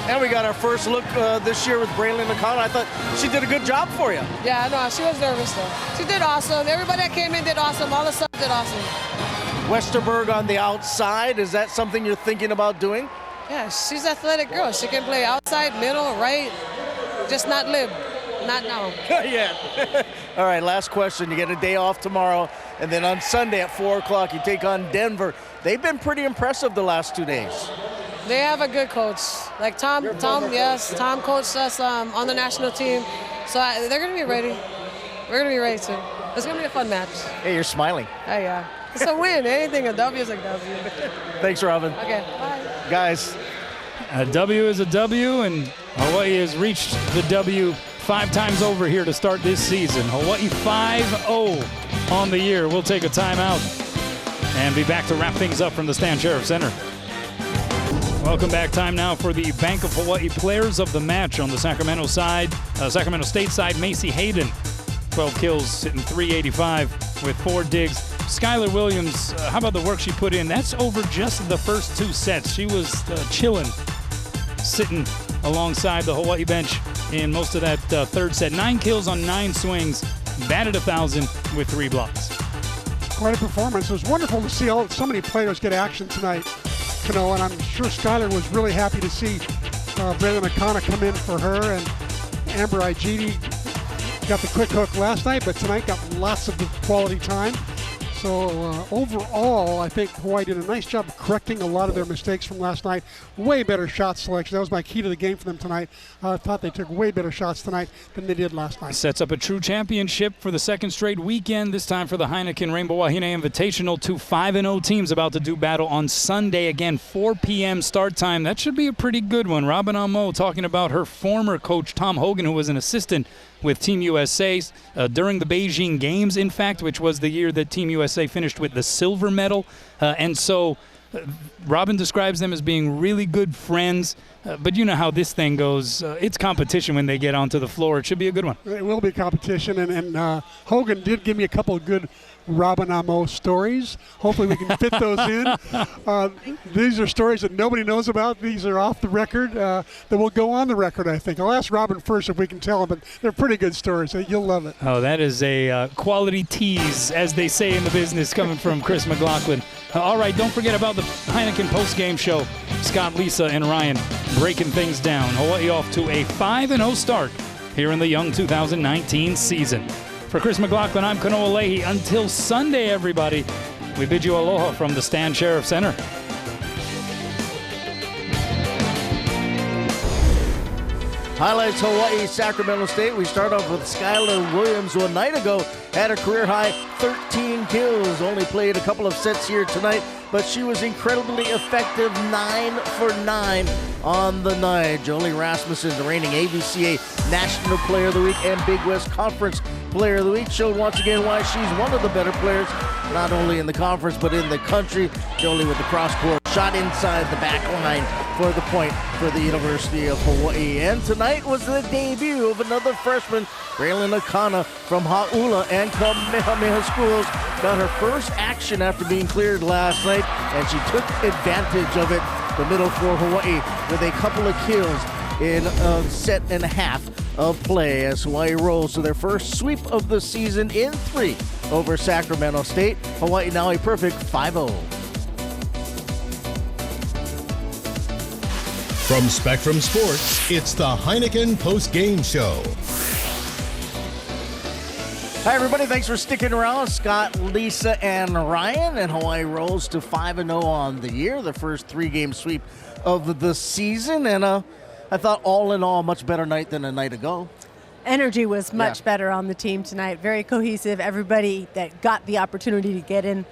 H: And we got our first look this year with Braylon Akana. I thought she did a good job for you.
I: Yeah, no, she was nervous, though. She did awesome. Everybody that came in did awesome. All the subs did awesome.
H: Westerberg on the outside, is that something you're thinking about doing?
I: Yeah, she's an athletic girl. She can play outside, middle, right, just not lib. Not now.
H: Yeah. All right, last question. You get a day off tomorrow, and then on Sunday at 4 o'clock, you take on Denver. They've been pretty impressive the last 2 days.
I: They have a good coach. Like Tom, yes, Tom coached us on the national team. So they're going to be ready. We're going to be ready too. It's going to be a fun match.
H: Hey, you're smiling.
I: Oh, yeah. It's a win. Anything, a W is a W.
H: Thanks, Robin.
I: Okay, bye.
H: Guys.
A: A W is a W, and Hawaii has reached the W 5 times over here to start this season. Hawaii 5-0 on the year. We'll take a timeout and be back to wrap things up from the Stan Sheriff Center. Welcome back. Time now for the Bank of Hawaii Players of the Match on the Sacramento State side. Macy Hayden, 12 kills, hitting .385 with 4 digs. Skylar Williams, how about the work she put in? That's over just the first 2 sets. She was chilling, sitting alongside the Hawaii bench in most of that 3rd set. 9 kills on 9 swings, batted 1,000 with 3 blocks.
B: Quite a performance. It was wonderful to see so many players get action tonight, and I'm sure Skylar was really happy to see Braylon Akana come in for her, and Amber Igidi got the quick hook last night, but tonight got lots of quality time. So overall, I think Hawaii did a nice job of correcting a lot of their mistakes from last night. Way better shot selection. That was my key to the game for them tonight. I thought they took way better shots tonight than they did last night.
A: Sets up a true championship for the second straight weekend, this time for the Heineken Rainbow Wahine Invitational. 2 5-0 teams about to do battle on Sunday. Again, 4 p.m. start time. That should be a pretty good one. Robin Amo talking about her former coach, Tom Hogan, who was an assistant with Team USA during the Beijing Games, in fact, which was the year that Team USA finished with the silver medal. And so Robin describes them as being really good friends. But you know how this thing goes. It's competition when they get onto the floor. It should be a good one.
B: It will be competition. And Hogan did give me a couple of good Robin Amo stories. Hopefully we can fit those in. These are stories that nobody knows about. These are off the record that will go on the record, I think. I'll ask Robin first if we can tell him, but they're pretty good stories. You'll love it.
A: Oh, that is a quality tease, as they say in the business, coming from Chris McLaughlin. All right, don't forget about the Heineken postgame show. Scott, Lisa, and Ryan breaking things down. Hawaii off to a 5-0 start here in the young 2019 season. For Chris McLaughlin, I'm Kanoa Leahy. Until Sunday, everybody, we bid you aloha from the Stan Sheriff Center.
H: Highlights Hawaii, Sacramento State. We start off with Skylar Williams, who a night ago had a career-high 13 kills. Only played a couple of sets here tonight, but she was incredibly effective, 9 for 9 on the night. Jolie Rasmussen, the reigning ABCA National Player of the Week and Big West Conference Player of the Week, showed once again why she's one of the better players, not only in the conference, but in the country. Jolie with the cross-court shot inside the back line for the point for the University of Hawaii. And tonight was the debut of another freshman, Braylon Akana from Hau'ula and Kamehameha Schools. Got her first action after being cleared last night, and she took advantage of it, the middle for Hawaii, with a couple of kills in a set and a half of play as Hawaii rolls to their first sweep of the season in 3 over Sacramento State. Hawaii now a perfect 5-0.
C: From Spectrum Sports, it's the Heineken Post-Game Show.
H: Hi, everybody. Thanks for sticking around. Scott, Lisa, and Ryan. And Hawaii rolls to 5-0 on the year, the first 3-game sweep of the season. And I thought all in all, a much better night than a night ago.
J: Energy was much better on the team tonight. Very cohesive. Everybody that got the opportunity to get in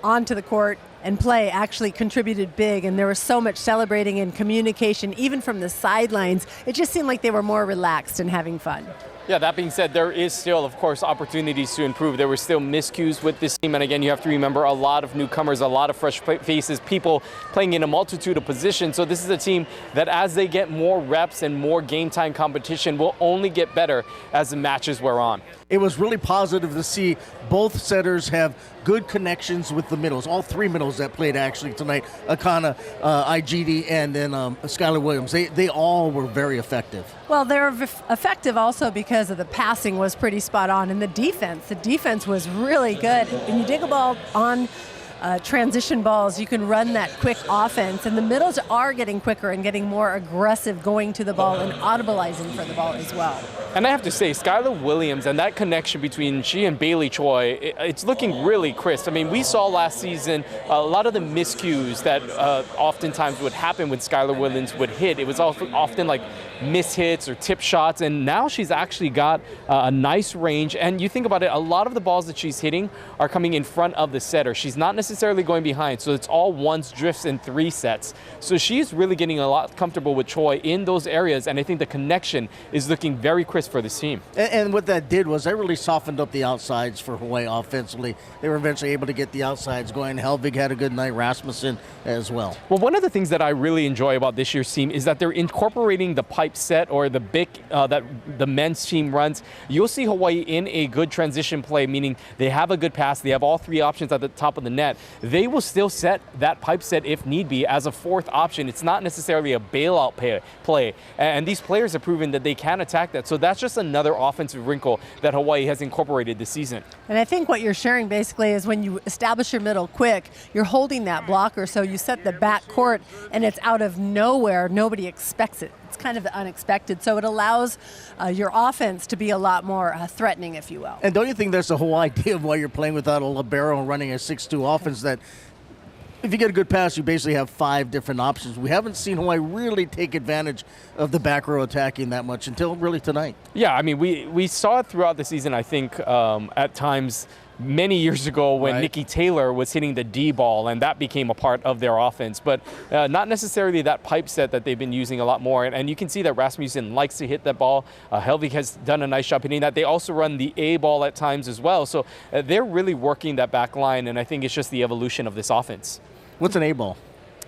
J: onto the court and play actually contributed big, and there was so much celebrating and communication, even from the sidelines. It just seemed like they were more relaxed and having fun.
K: Yeah, that being said, there is still, of course, opportunities to improve. There were still miscues with this team, and again, you have to remember a lot of newcomers, a lot of fresh faces, people playing in a multitude of positions. So this is a team that, as they get more reps and more game time competition, will only get better as the matches wear on.
H: It was really positive to see both setters have good connections with the middles. All 3 middles that played actually tonight, Akana, IGD, and then Skylar Williams. They all were very effective.
J: Well, they're effective also because of the passing was pretty spot on, and the defense was really good. When you dig a ball on transition balls, you can run that quick offense, and the middles are getting quicker and getting more aggressive going to the ball and audibilizing for the ball as well.
K: And I have to say, Skylar Williams and that connection between she and Bailey Choi, it's looking really crisp. I mean, we saw last season a lot of the miscues that oftentimes would happen when Skylar Williams would hit. It was often like mishits or tip shots, and now she's actually got a nice range. And you think about it, a lot of the balls that she's hitting are coming in front of the setter. She's not necessarily going behind, so it's all ones, drifts, and 3 sets. So she's really getting a lot comfortable with Choi in those areas, and I think the connection is looking very crisp for this team.
H: And what that did was that really softened up the outsides for Hawaii offensively. They were eventually able to get the outsides going. Helvig had a good night, Rasmussen as well.
K: Well, one of the things that I really enjoy about this year's team is that they're incorporating the pipe set or the BIC that the men's team runs. You'll see Hawaii in a good transition play, meaning they have a good pass, they have all 3 options at the top of the net. They will still set that pipe set if need be as a 4th option. It's not necessarily a bailout play. And these players have proven that they can attack that. So that's just another offensive wrinkle that Hawaii has incorporated this season.
J: And I think what you're sharing basically is when you establish your middle quick, you're holding that blocker, so you set the back court and it's out of nowhere. Nobody expects it. It's kind of unexpected. So it allows your offense to be a lot more threatening, if you will.
H: And don't you think that's the whole idea of why you're playing without a libero and running a 6-2 offense, that if you get a good pass, you basically have 5 different options. We haven't seen Hawaii really take advantage of the back row attacking that much until really tonight.
K: Yeah, I mean, we saw it throughout the season, I think, at times many years ago when Nikki Taylor was hitting the D ball, and that became a part of their offense. But not necessarily that pipe set that they've been using a lot more. And you can see that Rasmussen likes to hit that ball. Helvig has done a nice job hitting that. They also run the A ball at times as well. So they're really working that back line, and I think it's just the evolution of this offense.
H: What's an A ball?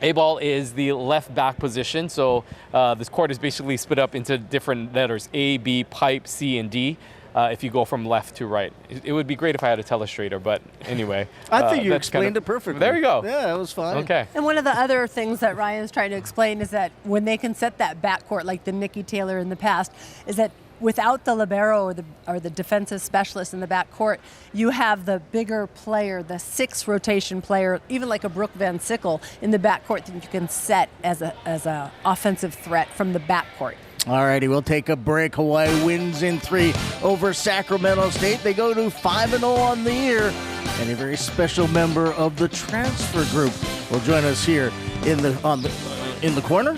K: A ball is the left back position. So this court is basically split up into different letters: A, B, pipe, C, and D. If you go from left to right. It would be great if I had a telestrator, but anyway.
H: I think you explained it perfectly.
K: There you go.
H: Yeah, it was fine.
K: Okay.
J: And one of the other things that Ryan's trying to explain is that when they can set that backcourt like the Nikki Taylor in the past, is that without the libero or the defensive specialist in the backcourt, you have the bigger player, the 6th rotation player, even like a Brooke Van Sickle in the backcourt that you can set as a offensive threat from the backcourt.
H: All righty, we'll take a break. Hawaii wins in 3 over Sacramento State. They go to 5-0 on the year, and a very special member of the transfer group will join us here in the corner.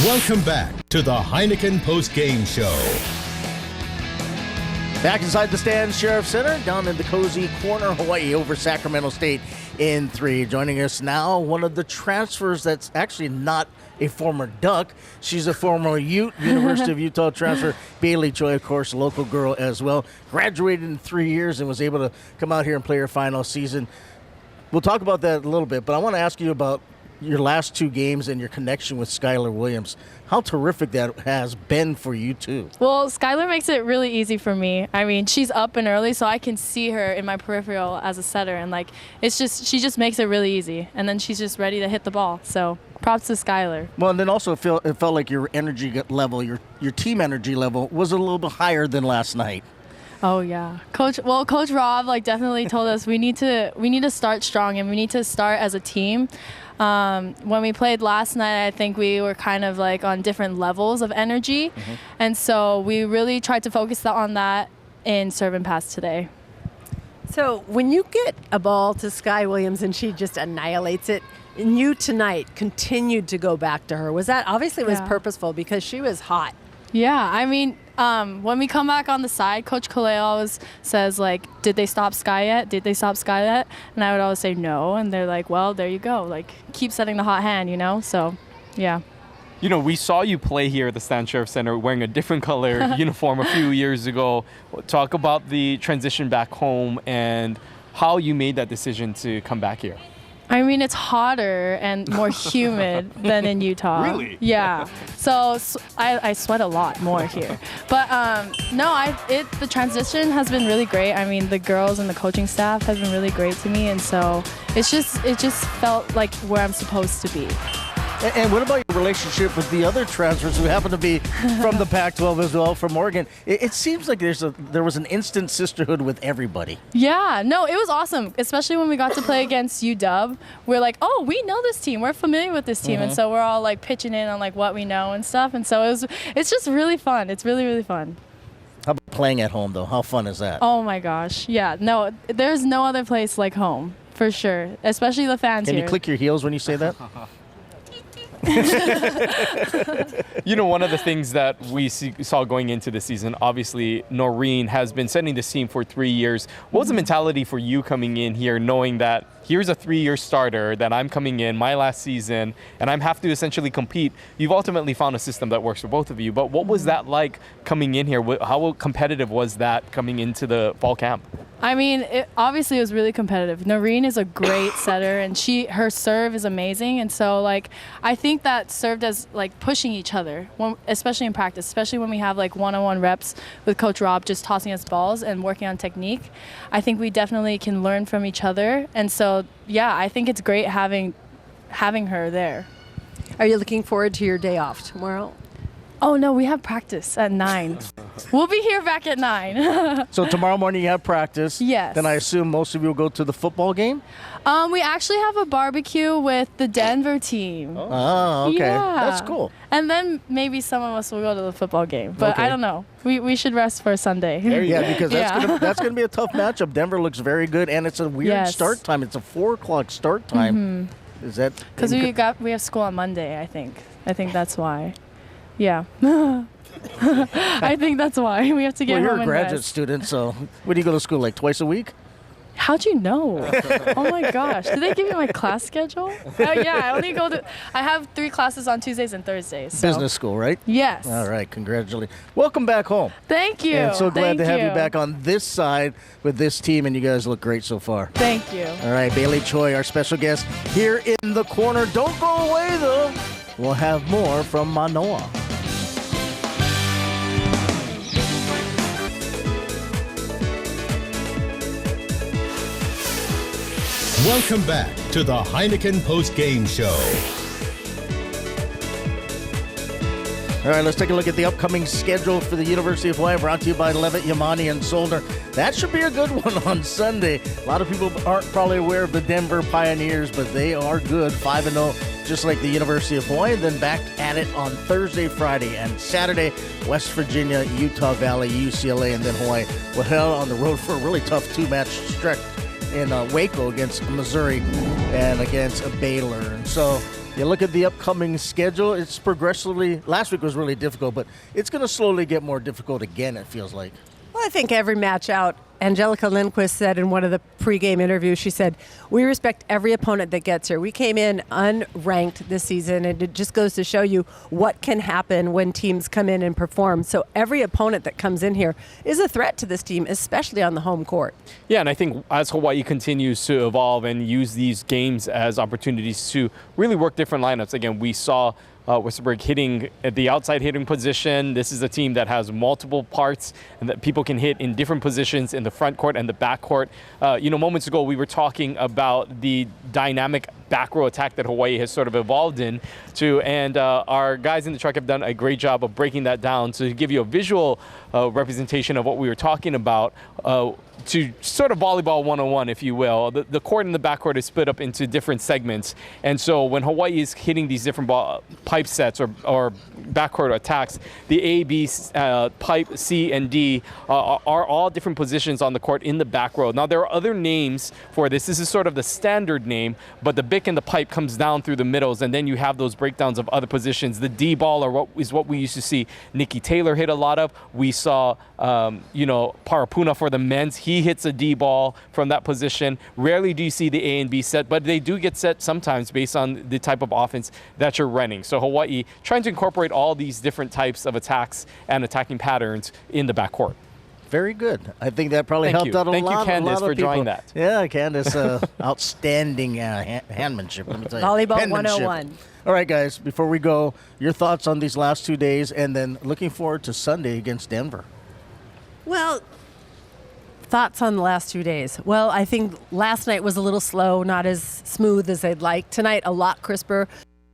C: Welcome back to the Heineken Postgame Show.
H: Back inside the stand, Sheriff Center, down in the cozy corner, Hawaii over Sacramento State in 3. Joining us now, one of the transfers that's actually not a former Duck. She's a former Ute, University of Utah transfer, Bailey Choi, of course, a local girl as well. Graduated in 3 years and was able to come out here and play her final season. We'll talk about that a little bit, but I want to ask you about your last 2 games and your connection with Skylar Williams. How terrific that has been for you, too.
L: Well, Skylar makes it really easy for me. I mean, she's up and early, so I can see her in my peripheral as a setter. And, she just makes it really easy. And then she's just ready to hit the ball. So props to Skylar.
H: Well, and then also it felt like your energy level, your team energy level was a little bit higher than last night.
L: Oh yeah, Coach Rob definitely told us we need to start strong and we need to start as a team. When we played last night, I think we were kind of on different levels of energy, and so we really tried to focus on that in serve and pass today.
J: So when you get a ball to Sky Williams and she just annihilates it, and you tonight continued to go back to her, was that obviously was purposeful because she was hot?
L: Yeah, I mean, when we come back on the side, Coach Kalea always says, did they stop Sky yet? Did they stop Sky yet? And I would always say no. And they're like, well, there you go. Keep setting the hot hand, So, yeah.
K: We saw you play here at the Stan Sheriff Center wearing a different color uniform a few years ago. Talk about the transition back home and how you made that decision to come back here.
L: I mean, it's hotter and more humid than in Utah.
K: Really?
L: Yeah. So I sweat a lot more here. But the transition has been really great. I mean, the girls and the coaching staff has been really great to me, and so it just felt like where I'm supposed to be.
H: And what about your relationship with the other transfers who happen to be from the Pac-12 as well, from Oregon? It seems like there was an instant sisterhood with everybody.
L: Yeah, no, it was awesome, especially when we got to play against UW. We're like, oh, we know this team. We're familiar with this team. And so we're all pitching in on what we know and stuff. And so it's just really fun. It's really, really fun.
H: How about playing at home, though? How fun is that?
L: Oh, my gosh. Yeah, no, there's no other place like home, for sure, especially the fans here.
H: Can you click your heels when you say that?
K: One of the things that we saw going into the season, obviously, Noreen has been setting the scene for 3 years. What was the mentality for you coming in here, knowing that here's a 3-year starter, that I'm coming in my last season, and I have to essentially compete? You've ultimately found a system that works for both of you, but what was that like coming in here? How competitive was that coming into the fall camp?
L: I mean, obviously it was really competitive. Noreen is a great setter, and her serve is amazing. And so, I think that served as, pushing each other, especially in practice, especially when we have, one-on-one reps with Coach Rob just tossing us balls and working on technique. I think we definitely can learn from each other. And so, yeah, I think it's great having her there.
J: Are you looking forward to your day off tomorrow?
L: Oh, no, we have practice at 9. We'll be here back at 9.
H: So tomorrow morning you have practice.
L: Yes.
H: Then I assume most of you will go to the football game?
L: We actually have a barbecue with the Denver team.
H: Oh, okay.
L: Yeah.
H: That's cool.
L: And then maybe some of us will go to the football game. But
H: Okay.
L: I don't know. We should rest for Sunday.
H: Yeah, because that's gonna be a tough matchup. Denver looks very good, and it's a weird start time. It's a 4 o'clock start time. Is that
L: Because we have school on Monday, I think. I think that's why. Yeah. I think that's why. We have to get
H: Well,
L: home
H: you're a
L: and
H: graduate
L: rest.
H: student, so when do you go to school, like twice a week?
L: How'd you know? Oh my gosh. Did they give you my class schedule? Yeah, I have 3 classes on Tuesdays and Thursdays. So.
H: Business school, right?
L: Yes.
H: All right, congratulations. Welcome back home.
L: Thank you.
H: And so glad to have you
L: you
H: back on this side with this team, and you guys look great so far.
L: Thank you.
H: All right, Bailey Choi, our special guest here in the corner. Don't go away, though. We'll have more from Manoa.
C: Welcome back to the Heineken Postgame Show.
H: All right, let's take a look at the upcoming schedule for the University of Hawaii, brought to you by Levitt, Yamani, and Solder. That should be a good one on Sunday. A lot of people aren't probably aware of the Denver Pioneers, but they are good, 5-0, just like the University of Hawaii. Then back at it on Thursday, Friday, and Saturday, West Virginia, Utah Valley, UCLA, and then Hawaii will head on the road for a really tough 2-match stretch in Waco against Missouri and against Baylor. And so you look at the upcoming schedule, it's progressively, last week was really difficult, but it's going to slowly get more difficult again, it feels like.
J: Well, I think every match out, Angelica Lindquist said in one of the pregame interviews, she said, we respect every opponent that gets here. We came in unranked this season, and it just goes to show you what can happen when teams come in and perform. So every opponent that comes in here is a threat to this team, especially on the home court.
K: Yeah, and I think as Hawaii continues to evolve and use these games as opportunities to really work different lineups, again, we saw Westerberg hitting at the outside hitting position. This is a team that has multiple parts and that people can hit in different positions in the front court and the back court. Moments ago we were talking about the dynamic back row attack that Hawaii has sort of evolved into, and our guys in the truck have done a great job of breaking that down to give you a visual representation of what we were talking about. To sort of volleyball 101, if you will. The court and the backcourt is split up into different segments. And so when Hawaii is hitting these different pipe sets or backcourt attacks, the A, B, pipe, C, and D are all different positions on the court in the back row. Now, there are other names for this. This is sort of the standard name, but the bick and the pipe comes down through the middles, and then you have those breakdowns of other positions. The D ball is what we used to see Nikki Taylor hit a lot of. We saw, Parapuna for the men's. He hits a D ball from that position. Rarely do you see the A and B set, but they do get set sometimes based on the type of offense that you're running. So Hawaii trying to incorporate all these different types of attacks and attacking patterns in the backcourt.
H: Very good. I think that probably helped out a lot.
K: Thank you, Candace, for
H: people.
K: drawing that.
H: Yeah, Candace, outstanding handmanship. Let me tell you.
J: Volleyball
H: Penmanship.
J: 101.
H: All right, guys, before we go, your thoughts on these last 2 days, and then looking forward to Sunday against Denver.
J: Well, thoughts on the last 2 days? Well, I think last night was a little slow, not as smooth as I'd like. Tonight, a lot crisper.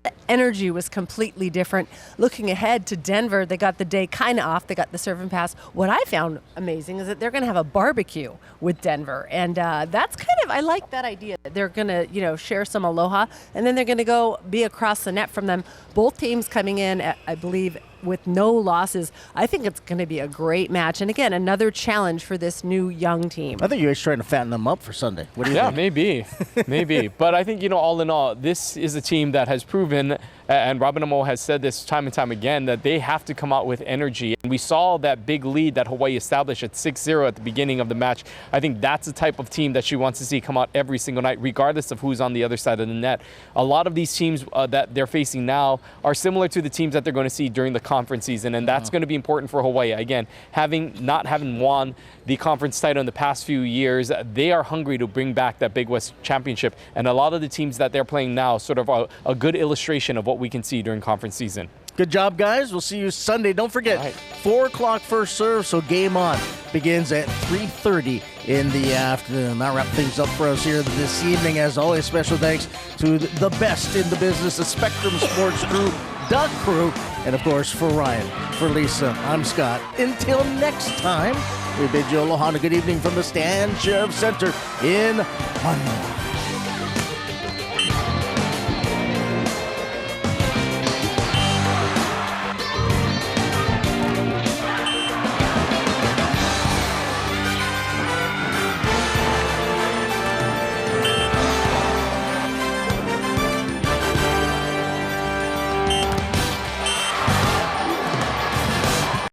J: The energy was completely different. Looking ahead to Denver, they got the day kind of off. They got the serve and pass. What I found amazing is that they're going to have a barbecue with Denver. And that's I like that idea. They're going to, share some aloha, and then they're going to go be across the net from them. Both teams coming in, I believe, with no losses. I think it's going to be a great match. And again, another challenge for this new young team.
H: I think you're trying to fatten them up for Sunday. What do you think?
K: Maybe. But I think, all in all, this is a team that has proven, and Robin Amo has said this time and time again, that they have to come out with energy. And we saw that big lead that Hawaii established at 6-0 at the beginning of the match. I think that's the type of team that she wants to see come out every single night, regardless of who's on the other side of the net. A lot of these teams that they're facing now are similar to the teams that they're going to see during the conference season, and that's going to be important for Hawaii. Again, not having won the conference title in the past few years, they are hungry to bring back that Big West championship, and a lot of the teams that they're playing now sort of a good illustration of what we can see during conference season.
H: Good job, guys. We'll see you Sunday. Don't forget, 4 o'clock first serve, so game on begins at 3:30 in the afternoon. That'll wrap things up for us here this evening. As always, special thanks to the best in the business, the Spectrum Sports crew. the crew, and of course for Ryan, for Lisa, I'm Scott. Until next time, we bid you aloha and a good evening from the Stan Sheriff Center in Honolulu.